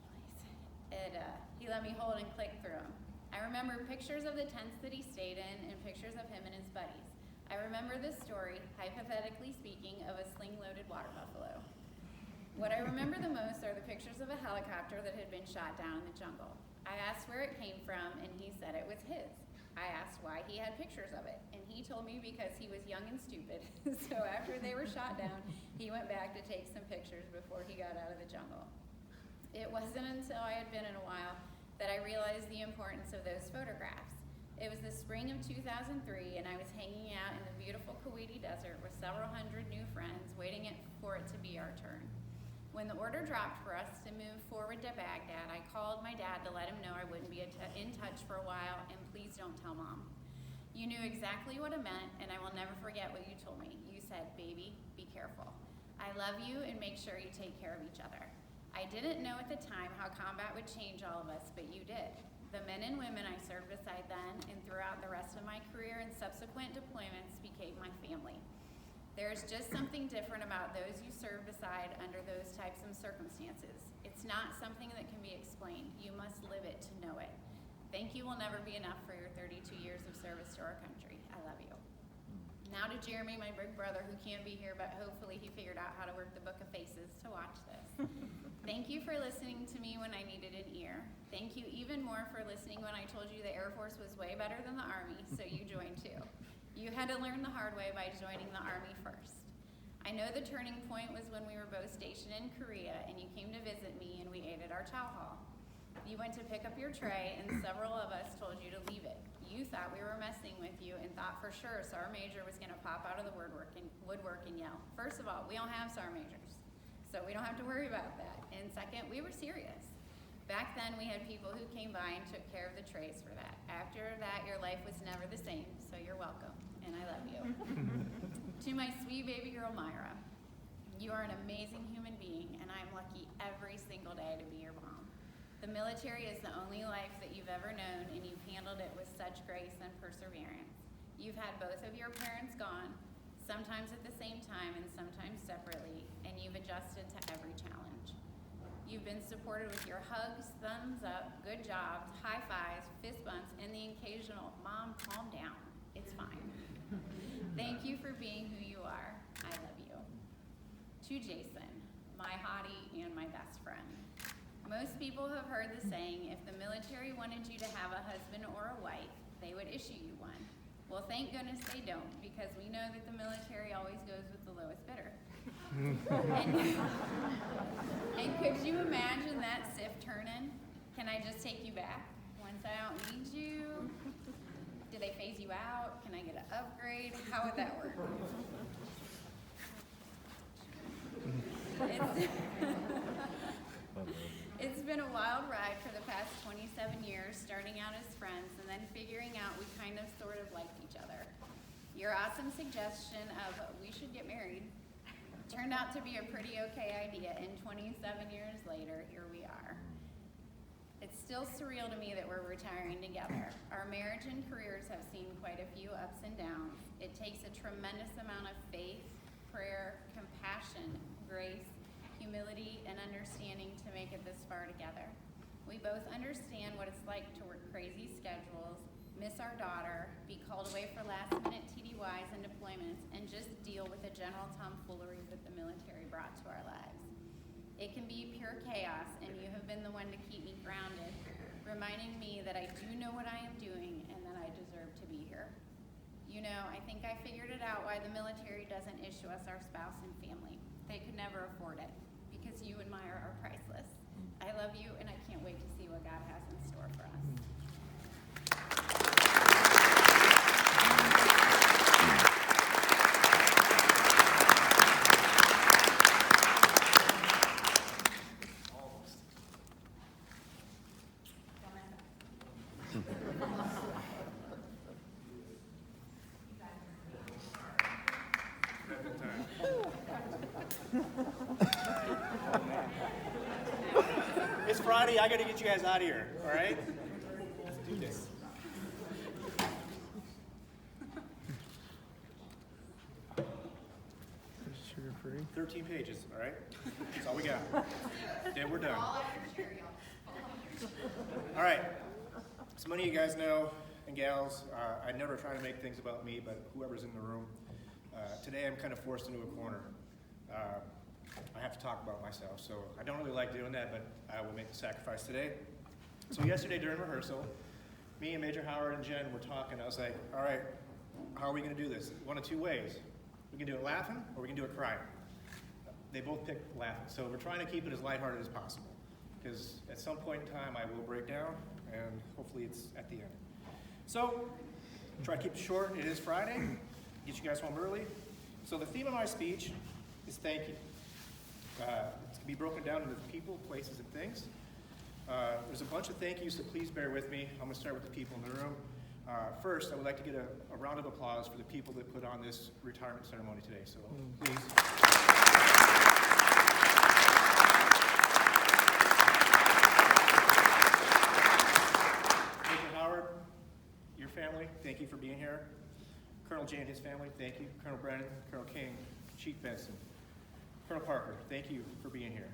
place. He let me hold and click through them. I remember pictures of the tents that he stayed in and pictures of him and his buddies. I remember this story, hypothetically speaking, of a sling-loaded water buffalo. What I remember the most are the pictures of a helicopter that had been shot down in the jungle. I asked where it came from, and he said it was his. I asked why he had pictures of it, and he told me because he was young and stupid. So after they were shot down, he went back to take some pictures before he got out of the jungle. It wasn't until I had been in a while that I realized the importance of those photographs. It was the spring of 2003, and I was hanging out in the beautiful Kuwaiti desert with several hundred new friends, waiting for it to be our turn. When the order dropped for us to move forward to Baghdad, I called my dad to let him know I wouldn't be in touch for a while, and please don't tell Mom. You knew exactly what it meant, and I will never forget what you told me. You said, "Baby, be careful. I love you, and make sure you take care of each other." I didn't know at the time how combat would change all of us, but you did. The men and women I served beside then and throughout the rest of my career and subsequent deployments became my family. There's just something different about those you serve beside under those types of circumstances. It's not something that can be explained. You must live it to know it. Thank you will never be enough for your 32 years of service to our country. I love you. Now to Jeremy, my big brother, who can't be here, but hopefully he figured out how to work the Book of Faces to watch this. Thank you for listening to me when I needed an ear. Thank you even more for listening when I told you the Air Force was way better than the Army, so you joined too. You had to learn the hard way by joining the Army first. I know the turning point was when we were both stationed in Korea and you came to visit me and we ate at our chow hall. You went to pick up your tray and several of us told you to leave it. You thought we were messing with you and thought for sure Sergeant Major was gonna pop out of the woodwork and yell. First of all, we don't have Sergeant Majors, so we don't have to worry about that. And second, we were serious. Back then, we had people who came by and took care of the trays for that. After that, your life was never the same, so you're welcome, and I love you. To my sweet baby girl, Myra, you are an amazing human being, and I'm lucky every single day to be your mom. The military is the only life that you've ever known, and you've handled it with such grace and perseverance. You've had both of your parents gone, sometimes at the same time and sometimes separately, and you've adjusted to every challenge. You've been supported with your hugs, thumbs up, good jobs, high fives, fist bumps, and the occasional, "Mom, calm down, it's fine." Thank you for being who you are. I love you. To Jason, my hottie and my best friend. Most people have heard the saying, if the military wanted you to have a husband or a wife, they would issue you one. Well, thank goodness they don't, because we know that the military always goes with the lowest bidder. And could you imagine that sift turning? Can I just take you back once I don't need you? Do they phase you out? Can I get an upgrade? How would that work? It's been a wild ride for the past 27 years, starting out as friends and then figuring out we kind of sort of liked each other. Your awesome suggestion of we should get married turned out to be a pretty okay idea, and 27 years later, here we are. It's still surreal to me that we're retiring together. Our marriage and careers have seen quite a few ups and downs. It takes a tremendous amount of faith, prayer, compassion, grace, humility, and understanding to make it this far together. We both understand what it's like to work crazy schedules, miss our daughter, be called away for last-minute TDYs and deployments, and just deal with the general tomfoolery that the military brought to our lives. It can be pure chaos, and you have been the one to keep me grounded, reminding me that I do know what I am doing and that I deserve to be here. You know, I think I figured it out why the military doesn't issue us our spouse and family. They could never afford it, because you and Myra are priceless. I love you, and I can't wait to see what God has in store for us. It's Friday, I gotta get you guys out of here, all right? Let's do this. Sugar free. 13 pages, all right? That's all we got. Then we're done. All right. So many of you guys know, and gals, I never try to make things about me, but whoever's in the room. Today I'm kind of forced into a corner. I have to talk about myself, so I don't really like doing that, but I will make the sacrifice today. So yesterday during rehearsal, me and Major Howard and Jen were talking. I was like, all right, how are we going to do this? One of two ways. We can do it laughing, or we can do it crying. They both picked laughing, so we're trying to keep it as lighthearted as possible, because at some point in time I will break down, and hopefully it's at the end. So, try to keep it short. It is Friday. Get you guys home early. So the theme of my speech is thank you. It's going to be broken down into people, places, and things. There's a bunch of thank yous, so please bear with me. I'm going to start with the people in the room. First, I would like to get a round of applause for the people that put on this retirement ceremony today. So please. Major Howard, your family, thank you for being here. Colonel Jay and his family, thank you. Colonel Brennan, Colonel King, Chief Benson. Colonel Parker, thank you for being here.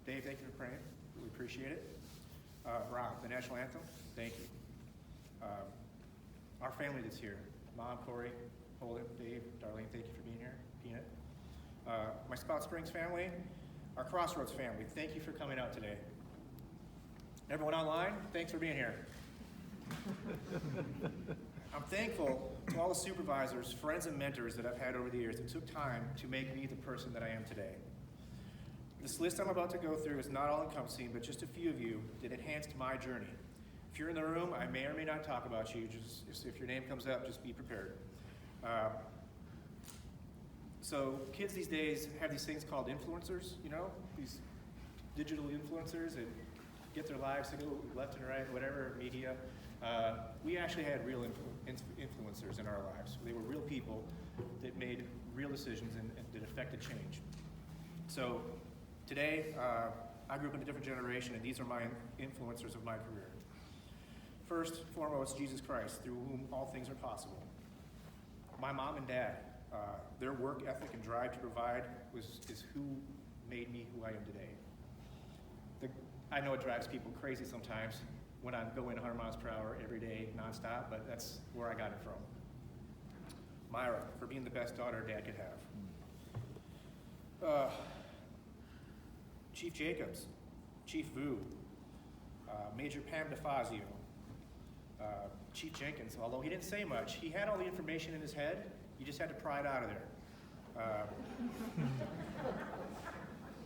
Dave, thank you for praying. Really appreciate it. Rob, the national anthem, thank you. Our family that's here, Mom, Corey, Holden, Dave, Darlene, thank you for being here. Peanut. My Spout Springs family, our Crossroads family, thank you for coming out today. Everyone online, thanks for being here. I'm thankful to all the supervisors, friends, and mentors that I've had over the years that took time to make me the person that I am today. This list I'm about to go through is not all-encompassing, but just a few of you that enhanced my journey. If you're in the room, I may or may not talk about you. Just if your name comes up, just be prepared. So kids these days have these things called influencers, you know, these digital influencers that get their lives to go left and right, whatever, media. We actually had real influencers in our lives. They were real people that made real decisions and that affected change. So today, I grew up in a different generation, and these are my influencers of my career. First and foremost, Jesus Christ, through whom all things are possible. My mom and dad, their work ethic and drive to provide is who made me who I am today. I know it drives people crazy sometimes when I'm going 100 miles per hour every day, nonstop, but that's where I got it from. Myra, for being the best daughter Dad could have. Chief Jacobs, Chief Vu, Major Pam DeFazio, Chief Jenkins, although he didn't say much, he had all the information in his head, you just had to pry it out of there.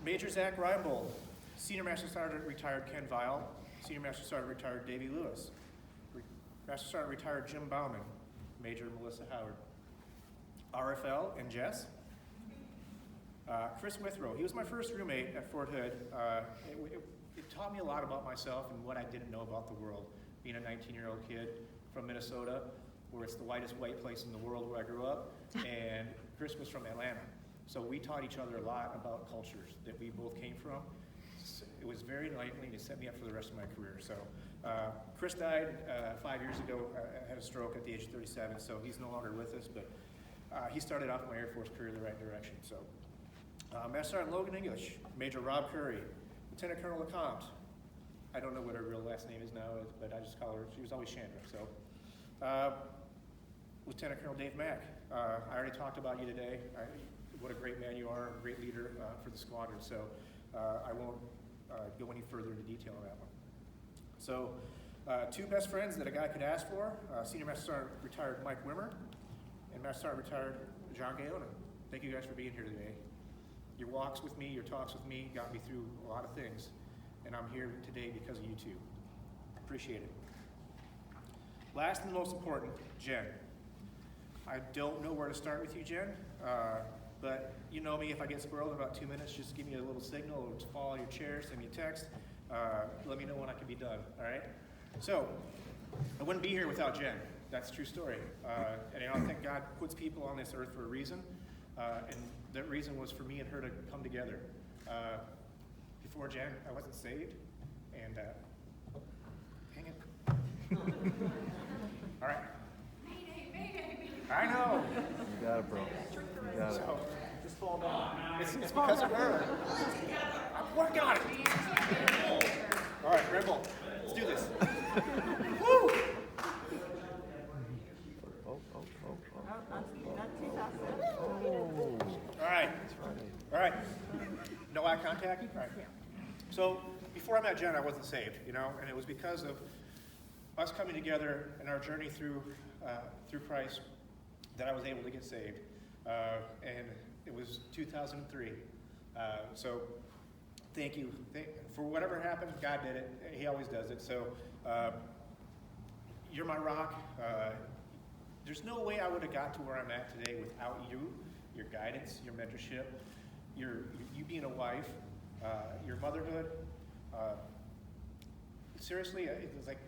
Major Zach Reinbold, Senior Master Sergeant retired Ken Vile, Senior Master Sergeant retired Davey Lewis, Master Sergeant retired Jim Bauman, Major Melissa Howard, RFL and Jess. Chris Withrow, he was my first roommate at Fort Hood. It taught me a lot about myself and what I didn't know about the world. Being a 19-year-old kid from Minnesota, where it's the whitest white place in the world where I grew up, and Chris was from Atlanta. So we taught each other a lot about cultures that we both came from. It was very enlightening. It set me up for the rest of my career. So Chris died 5 years ago, had a stroke at the age of 37, so he's no longer with us, but he started off my Air Force career the right direction. So Master Sergeant Logan English, Major Rob Curry, Lieutenant Colonel LeCompte. I don't know what her real last name is now, but I just call her, she was always Chandra. So Lieutenant Colonel Dave Mack, I already talked about you today. What a great man you are, a great leader for the squadron. So I won't go any further into detail on that one. So two best friends that a guy could ask for, Senior Master Sergeant retired Mike Wimmer and Master Sergeant retired John Gaona. Thank you guys for being here today. Your walks with me, your talks with me got me through a lot of things, and I'm here today because of you two. Appreciate it. Last and most important, Jen. I don't know where to start with you, Jen, but you know me, if I get squirreled in about 2 minutes, just give me a little signal, or just fall on your chair, send me a text, let me know when I can be done, all right? So, I wouldn't be here without Jen. That's a true story. And I think God puts people on this earth for a reason, and that reason was for me and her to come together. Before Jen, I wasn't saved, and hang it. All right. Mayday. I know. You got it, bro. You got it. So, just fall down. It's because of her. I'm working on it. All right, Red Bull, let's do this. Woo! All right. No eye contact? All right. So before I met Jen, I wasn't saved, you know, and it was because of us coming together in our journey through Christ that I was able to get saved. And it was 2003. So thank you. For whatever happened, God did it. He always does it. So You're my rock. There's no way I would have got to where I'm at today without you, your guidance, your mentorship, you being a wife, your motherhood. Seriously, it's like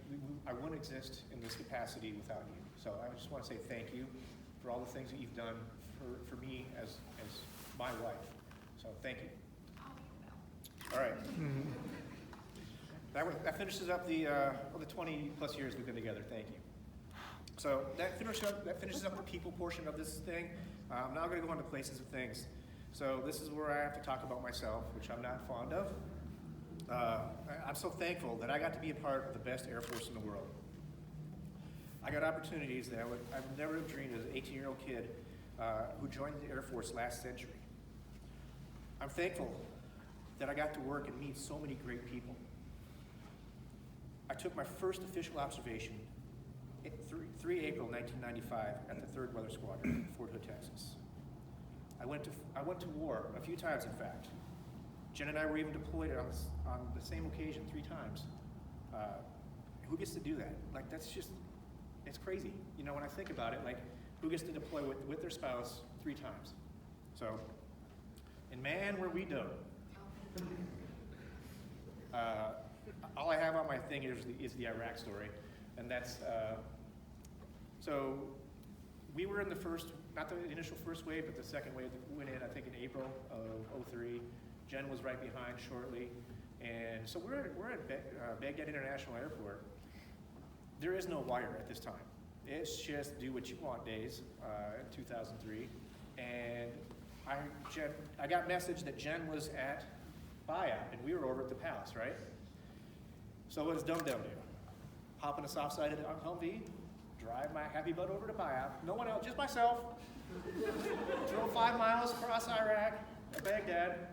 I wouldn't exist in this capacity without you. So I just want to say thank you for all the things that you've done for me as my wife. So thank you. All right. That finishes up the 20 plus years we've been together. Thank you. So that finishes up the people portion of this thing. I'm now going to go on to places and things. So this is where I have to talk about myself, which I'm not fond of. I'm so thankful that I got to be a part of the best Air Force in the world. I got opportunities that I would never have dreamed as an 18-year-old kid who joined the Air Force last century. I'm thankful that I got to work and meet so many great people. I took my first official observation 3 April 1995 at the 3rd Weather Squadron in Fort Hood, Texas. I went to war a few times, in fact. Jen and I were even deployed on the same occasion 3 times. Who gets to do that? Like, it's crazy. You know, when I think about it, like, who gets to deploy with their spouse 3 times? So, and man, were we done. All I have on my thing is the Iraq story, and that's, so we were in the first, not the initial first wave, but the second wave that went in, I think, in April of '03. Jen was right behind shortly, and so we're at Baghdad International Airport. There is no wire at this time. It's just do what you want days in 2003, and I got message that Jen was at BIAP, and we were over at the Palace, right? So what does Dum Dum do? Hop on the soft side of the Humvee, drive my happy butt over to BIAP. No one else, just myself. Drove 5 miles across Iraq, Baghdad,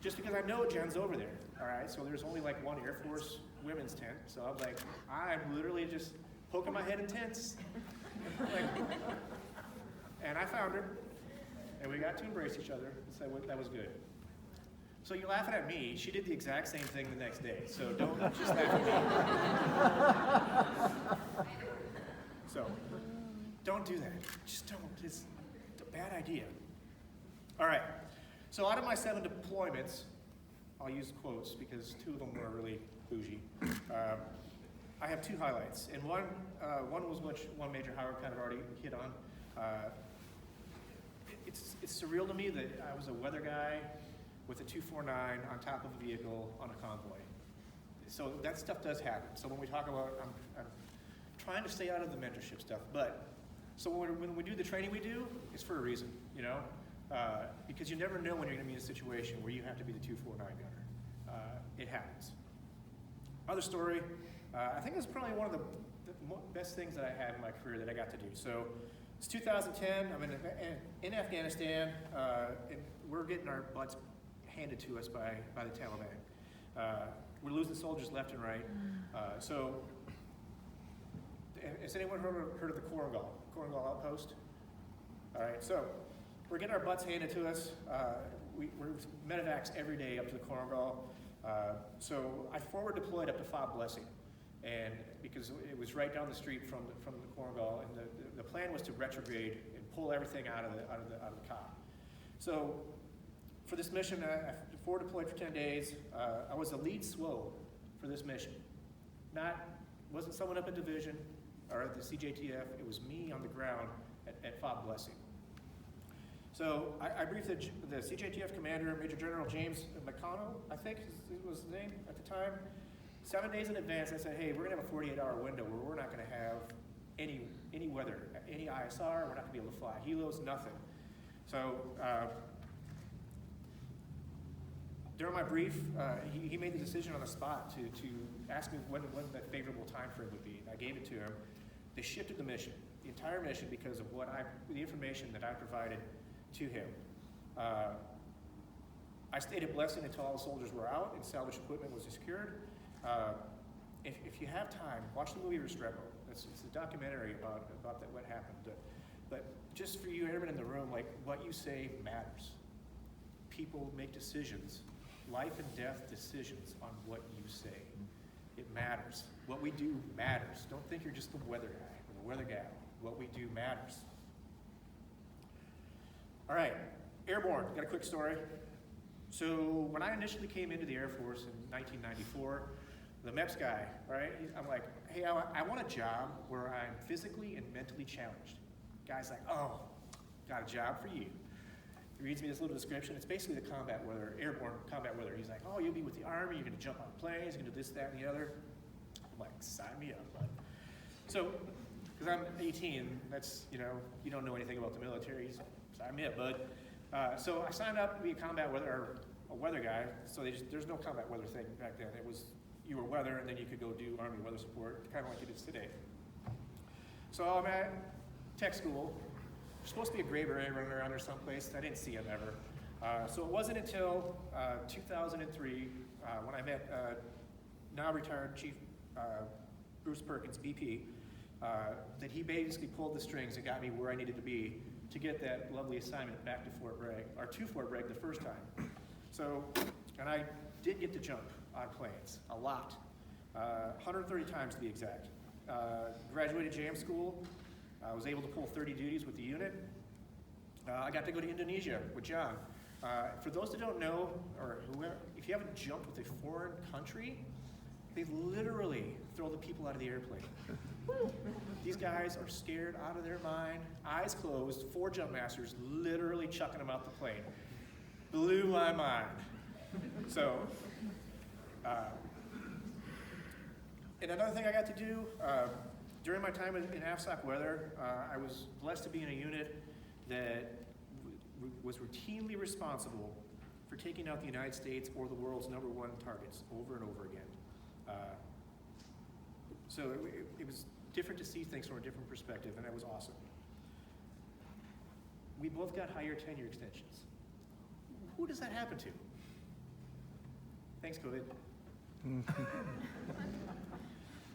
just because I know Jen's over there. All right, so there's only like one Air Force women's tent. So I'm like, I'm literally just poking my head in tents. And I found her, and we got to embrace each other, so that was good. So you're laughing at me. She did the exact same thing the next day. So don't just laugh at me. So don't do that. Just don't. It's a bad idea. All right. So out of my 7 deployments, I'll use quotes because 2 of them were really bougie. I have 2 highlights, and one was which one Major Howard kind of already hit on. It's surreal to me that I was a weather guy with a 249 on top of a vehicle on a convoy. So that stuff does happen. So when we talk about, I'm trying to stay out of the mentorship stuff, but so when we do the training we do, it's for a reason, you know? Because you never know when you're gonna be in a situation where you have to be the 249 gunner. It happens. Other story, I think it's probably one of the best things that I had in my career that I got to do. So it's 2010, I'm in Afghanistan, and we're getting our butts handed to us by the Taliban. We're losing soldiers left and right. So, has anyone heard of the Korengal outpost? All right, so we're getting our butts handed to us. We're medevacs every day up to the Korengal. So I forward deployed up to Fob Blessing, and because it was right down the street from the Korengal, and the plan was to retrograde and pull everything out of the COP. So for this mission, I forward deployed for 10 days. I was the lead SWO for this mission. Wasn't someone up in division or at the CJTF. It was me on the ground at Fob Blessing. So I briefed the CJTF commander, Major General James McConnell, I think was his name at the time. 7 days in advance, I said, hey, we're gonna have a 48-hour window where we're not gonna have any weather, any ISR, we're not gonna be able to fly helos, nothing. So during my brief, he made the decision on the spot to ask me when that favorable time frame would be. I gave it to him. They shifted the mission, the entire mission, because of the information that I provided to him. I stayed at Blessing until all the soldiers were out and salvage equipment was secured. If you have time, watch the movie Restrepo. It's a documentary about what happened. But just for you airmen in the room, like, what you say matters. People make decisions, life and death decisions on what you say. It matters. What we do matters. Don't think you're just the weather guy or the weather gal. What we do matters. All right, airborne, got a quick story. So when I initially came into the Air Force in 1994, the MEPS guy, right? I'm like, hey, I want a job where I'm physically and mentally challenged. Guy's like, oh, got a job for you. He reads me this little description. It's basically the combat weather, airborne combat weather. He's like, oh, you'll be with the Army, you're gonna jump on planes, you're gonna do this, that, and the other. I'm like, sign me up, bud. So, because I'm 18, that's, you don't know anything about the military, sign me up, bud. So I signed up to be a combat weather, or a weather guy, so there's no combat weather thing back then. It was, you were weather, and then you could go do Army weather support, kind of like it is today. So I'm at tech school. There's supposed to be a gray beret running around there someplace. I didn't see him ever. So it wasn't until 2003 when I met now retired Chief Bruce Perkins, BP, that he basically pulled the strings and got me where I needed to be to get that lovely assignment back to Fort Bragg, or to Fort Bragg the first time. So, and I did get to jump on planes, a lot, 130 times to be exact. Graduated JM school. I was able to pull 30 duties with the unit. I got to go to Indonesia with John. For those that don't know, or whoever, if you haven't jumped with a foreign country, they literally throw the people out of the airplane. These guys are scared out of their mind, eyes closed, 4 jump masters literally chucking them out the plane. Blew my mind. So, and another thing I got to do, during my time in AFSOC weather, I was blessed to be in a unit that was routinely responsible for taking out the United States or the world's #1 targets over and over again. So it was different to see things from a different perspective, and that was awesome. We both got higher tenure extensions. Who does that happen to? Thanks, COVID.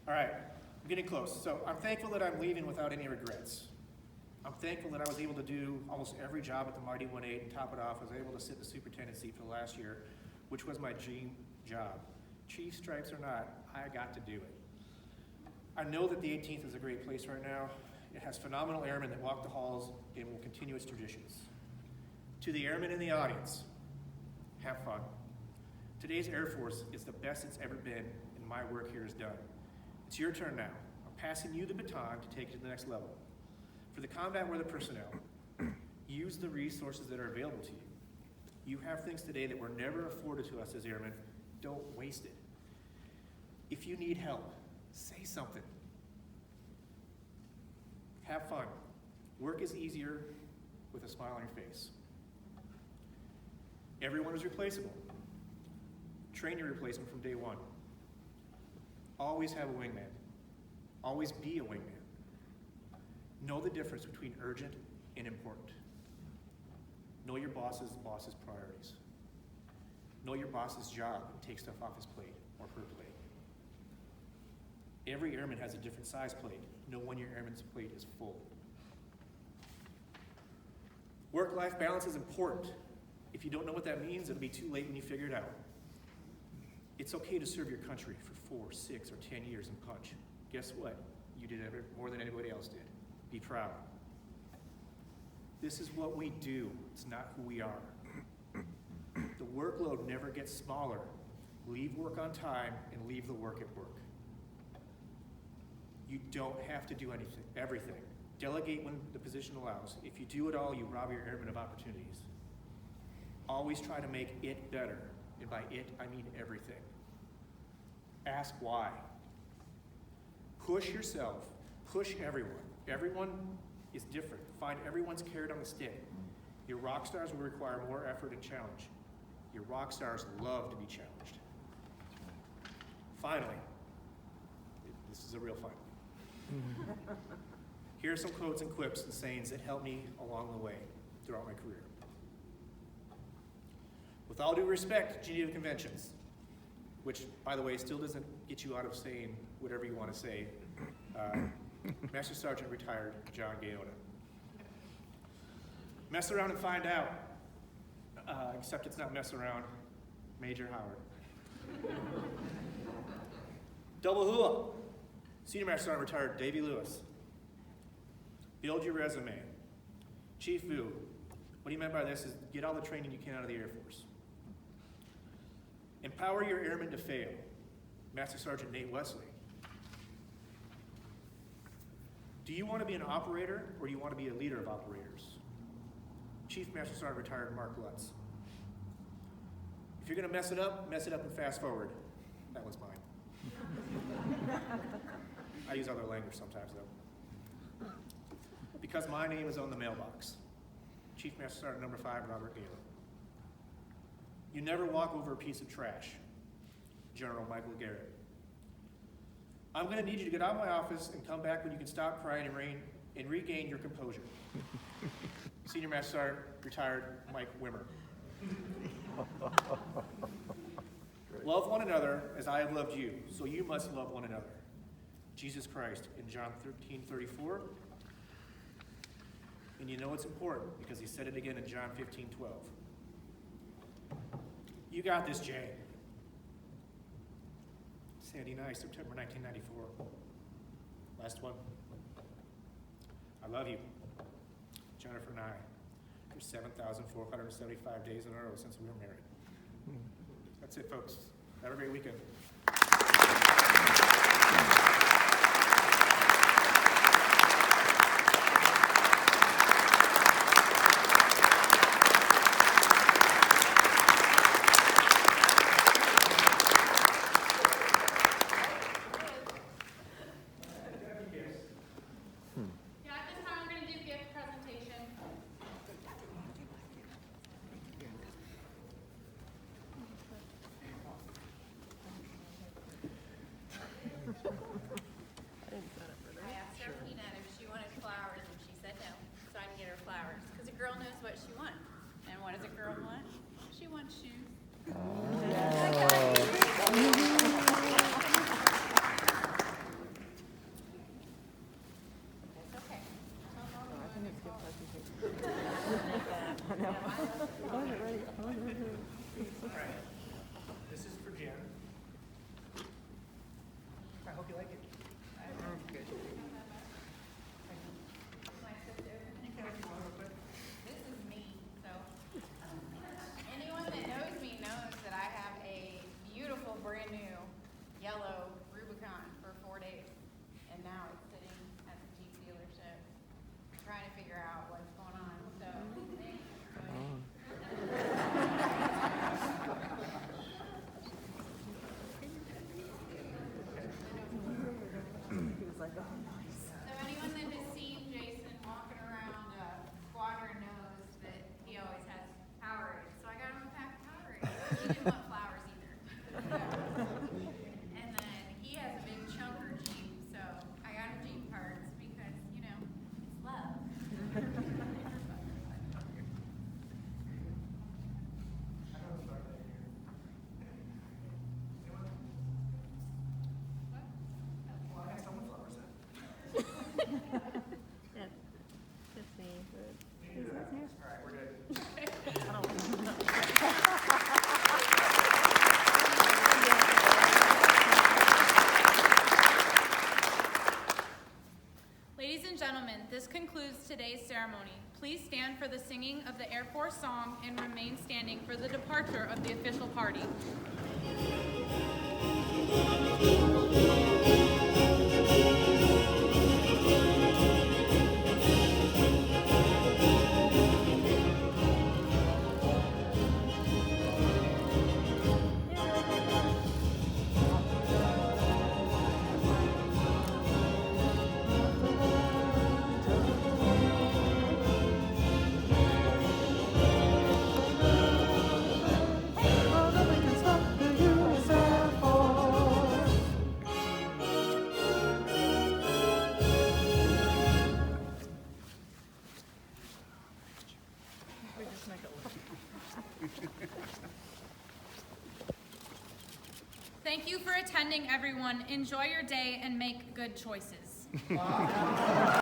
All right, I'm getting close. So I'm thankful that I'm leaving without any regrets. I'm thankful that I was able to do almost every job at the Mighty 1-8 and top it off. I was able to sit in the superintendent seat for the last year, which was my dream job. Chief stripes or not, I got to do it. I know that the 18th is a great place right now. It has phenomenal airmen that walk the halls and will continue its traditions. To the airmen in the audience, have fun. Today's Air Force is the best it's ever been, and my work here is done. It's your turn now. I'm passing you the baton to take it to the next level. For the combat weather personnel, use the resources that are available to you. You have things today that were never afforded to us as airmen. Don't waste it. If you need help, say something. Have fun. Work is easier with a smile on your face. Everyone is replaceable. Train your replacement from day one. Always have a wingman. Always be a wingman. Know the difference between urgent and important. Know your boss's priorities. Know your boss's job and take stuff off his plate or her plate. Every airman has a different size plate. Know when your airman's plate is full. Work-life balance is important. If you don't know what that means, it'll be too late when you figure it out. It's okay to serve your country for 4, 6, or 10 years and punch. Guess what? You did more than anybody else did. Be proud. This is what we do. It's not who we are. The workload never gets smaller. Leave work on time and leave the work at work. You don't have to do everything. Delegate when the position allows. If you do it all, you rob your airmen of opportunities. Always try to make it better. And by it, I mean everything. Ask why. Push yourself. Push everyone. Everyone is different. Find everyone's carrot on the stick. Your rock stars will require more effort and challenge. Your rock stars love to be challenged. Finally, this is a real final. Here are some quotes and quips and sayings that helped me along the way throughout my career. With all due respect, Geneva Conventions, which, by the way, still doesn't get you out of saying whatever you want to say. Master Sergeant retired John Gaota. Mess around and find out. Except it's not mess around. Major Howard. Double hula. Senior Master Sergeant Retired Davey Lewis. Build your resume. Chief Vu. What he meant by this is get all the training you can out of the Air Force. Empower your airmen to fail. Master Sergeant Nate Wesley. Do you want to be an operator or do you want to be a leader of operators? Chief Master Sergeant Retired Mark Lutz. If you're going to mess it up and fast forward. That was mine. I use other language sometimes though. Because my name is on the mailbox. Chief Master Sergeant Number 5, Robert Gaylor. You never walk over a piece of trash. General Michael Garrett. I'm going to need you to get out of my office and come back when you can stop crying and regain your composure. Senior Master Sergeant Retired Mike Wimmer. Love one another as I have loved you, so you must love one another. Jesus Christ in John 13:34. And you know it's important because he said it again in John 15:12. You got this, Jay. Sandy Nye, September 1994. Last one. I love you. Jennifer Nuy. For 7,475 days in a row since we were married. That's it, folks. Have a great weekend. Yeah, at this time, we're going to do gift presentation. I asked her Peanut if she wanted flowers, and she said no, so I can get her flowers. Because a girl knows what she wants. And what does a girl want? She wants shoes. It's okay. This is for Jen. I hope you like it. My sister. This is me, so. Anyone that knows me knows that I have a beautiful, brand new, yellow Rubicon for 4 days. And now it's sitting at the Jeep dealership, trying to figure out what's going on, so. Thanks. So anyone that has seen Jason walking around Squadron knows that he always has Powerade. So I got him a pack of Powerade. He didn't want flowers either. And then he has a big chunker Jeep, so I got him Jeep cards because, you know, it's love. Just me, but who's that here? All right, we're good. Ladies and gentlemen, this concludes today's ceremony. Please stand for the singing of the Air Force song and remain standing for the departure of the official party. Thank you for attending, everyone. Enjoy your day and make good choices.